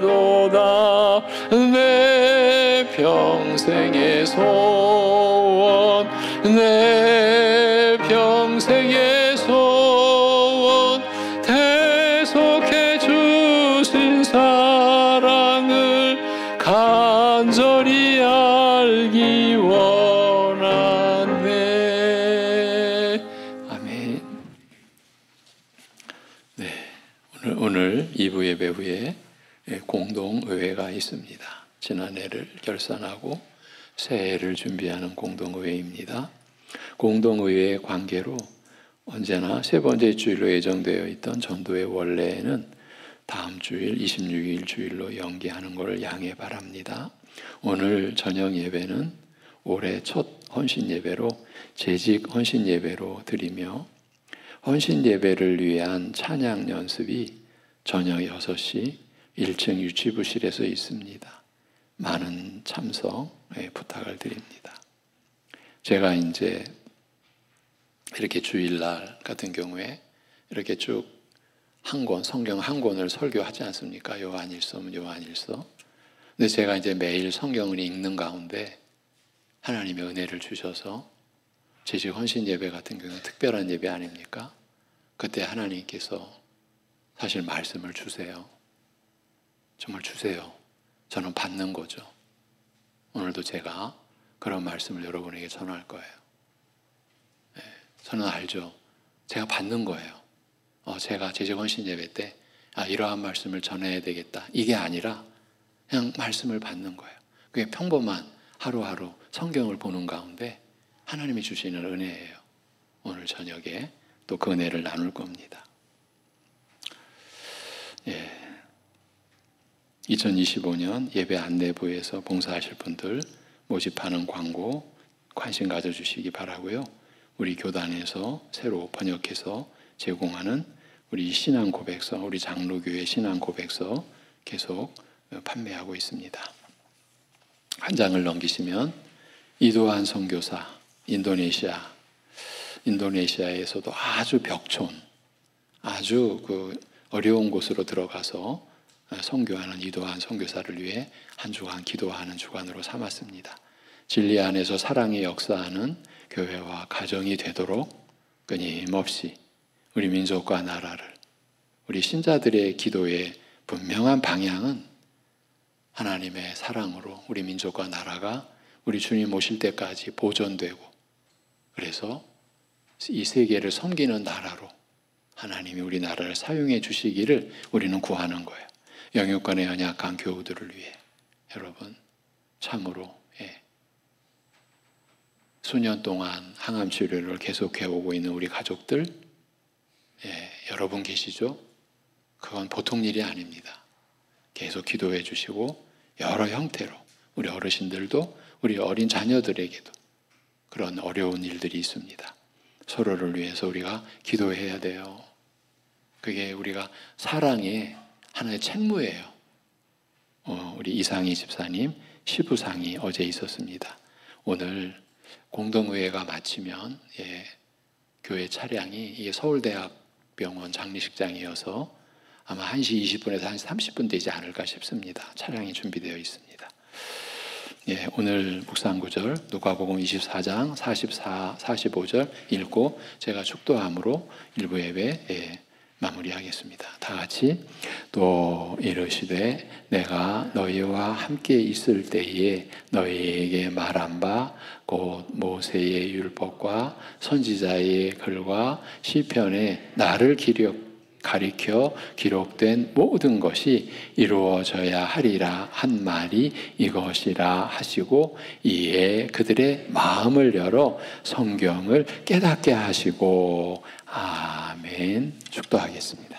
왕성하도다. 내 평생의 소원, 내 평생의 소원, 대속해 주신 사랑을 간절히 알기 원하네. 아멘. 네, 오늘 2부 예배 후에 공동의회가 있습니다. 지난해를 결산하고 새해를 준비하는 공동의회입니다. 공동의회의 관계로 언제나 세 번째 주일로 예정되어 있던 전도의 원래는 다음 주일 26일 주일로 연기하는 것을 양해 바랍니다. 오늘 저녁 예배는 올해 첫 헌신 예배로 재직 헌신 예배로 드리며 헌신 예배를 위한 찬양 연습이 저녁 6시 1층 유치부실에서 있습니다. 많은 참석 부탁을 드립니다. 제가 이제 이렇게 주일날 같은 경우에 이렇게 쭉 한 권, 성경 한 권을 설교하지 않습니까? 요한일서면 요한일서. 근데 제가 이제 매일 성경을 읽는 가운데 하나님의 은혜를 주셔서 재직 헌신 예배 같은 경우는 특별한 예배 아닙니까? 그때 하나님께서 사실 말씀을 주세요. 정말 주세요. 저는 받는 거죠. 오늘도 제가 그런 말씀을 여러분에게 전할 거예요. 네, 저는 알죠. 제가 받는 거예요. 제가 재직 헌신 예배 때 이러한 말씀을 전해야 되겠다. 이게 아니라 그냥 말씀을 받는 거예요. 그게 평범한 하루하루 성경을 보는 가운데 하나님이 주시는 은혜예요. 오늘 저녁에 또 그 은혜를 나눌 겁니다. 2025년 예배 안내부에서 봉사하실 분들 모집하는 광고 관심 가져주시기 바라고요. 우리 교단에서 새로 번역해서 제공하는 우리 신앙 고백서, 우리 장로교회 신앙 고백서 계속 판매하고 있습니다. 한 장을 넘기시면 이도한 선교사, 인도네시아에서도 아주 벽촌, 아주 그 어려운 곳으로 들어가서 선교하는 이도한 선교사를 위해 한 주간 기도하는 주간으로 삼았습니다. 진리 안에서 사랑의 역사하는 교회와 가정이 되도록 끊임없이 우리 민족과 나라를, 우리 신자들의 기도의 분명한 방향은 하나님의 사랑으로 우리 민족과 나라가 우리 주님 오실 때까지 보존되고, 그래서 이 세계를 섬기는 나라로 하나님이 우리 나라를 사용해 주시기를 우리는 구하는 거예요. 영육간의 연약한 교우들을 위해 여러분 참으로 수년 동안 항암 치료를 계속해 오고 있는 우리 가족들, 여러분 계시죠? 그건 보통 일이 아닙니다. 계속 기도해 주시고 여러 형태로 우리 어르신들도 우리 어린 자녀들에게도 그런 어려운 일들이 있습니다. 서로를 위해서 우리가 기도해야 돼요. 그게 우리가 사랑의 하나의 책무예요. 우리 이상희 집사님 시부상이 어제 있었습니다. 오늘 공동의회가 마치면 교회 차량이 이게 서울대학병원 장례식장이어서 아마 1시 20분에서 1시 30분 되지 않을까 싶습니다. 차량이 준비되어 있습니다. 오늘 묵상구절 누가복음 24장 44, 45절 읽고 제가 축도함으로 일부 예배 마무리하겠습니다. 다 같이 또 이르시되 내가 너희와 함께 있을 때에 너희에게 말한 바 곧 모세의 율법과 선지자의 글과 시편에 나를 가리켜 기록된 모든 것이 이루어져야 하리라 한 말이 이것이라 하시고 이에 그들의 마음을 열어 성경을 깨닫게 하시고 아멘. 축도하겠습니다.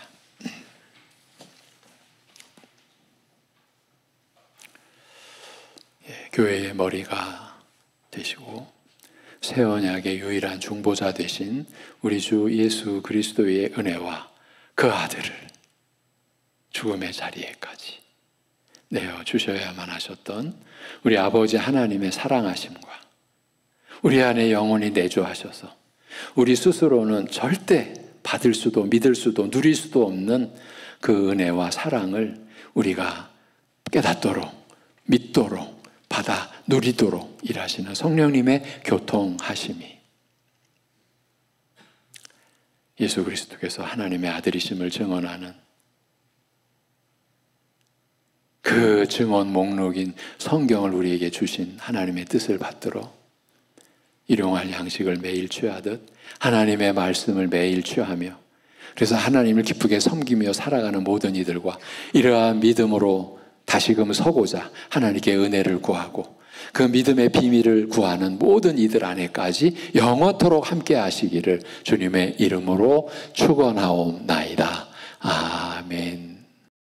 교회의 머리가 되시고 새 언약의 유일한 중보자 되신 우리 주 예수 그리스도의 은혜와 그 아들을 죽음의 자리에까지 내어 주셔야만 하셨던 우리 아버지 하나님의 사랑하심과 우리 안에 영원히 내주하셔서 우리 스스로는 절대 받을 수도 믿을 수도 누릴 수도 없는 그 은혜와 사랑을 우리가 깨닫도록 믿도록 받아 누리도록 일하시는 성령님의 교통하심이 예수 그리스도께서 하나님의 아들이심을 증언하는 그 증언 목록인 성경을 우리에게 주신 하나님의 뜻을 받들어 일용할 양식을 매일 취하듯 하나님의 말씀을 매일 취하며 그래서 하나님을 기쁘게 섬기며 살아가는 모든 이들과 이러한 믿음으로 다시금 서고자 하나님께 은혜를 구하고 그 믿음의 비밀을 구하는 모든 이들 안에까지 영원토록 함께 하시기를 주님의 이름으로 축원하옵나이다. 아멘.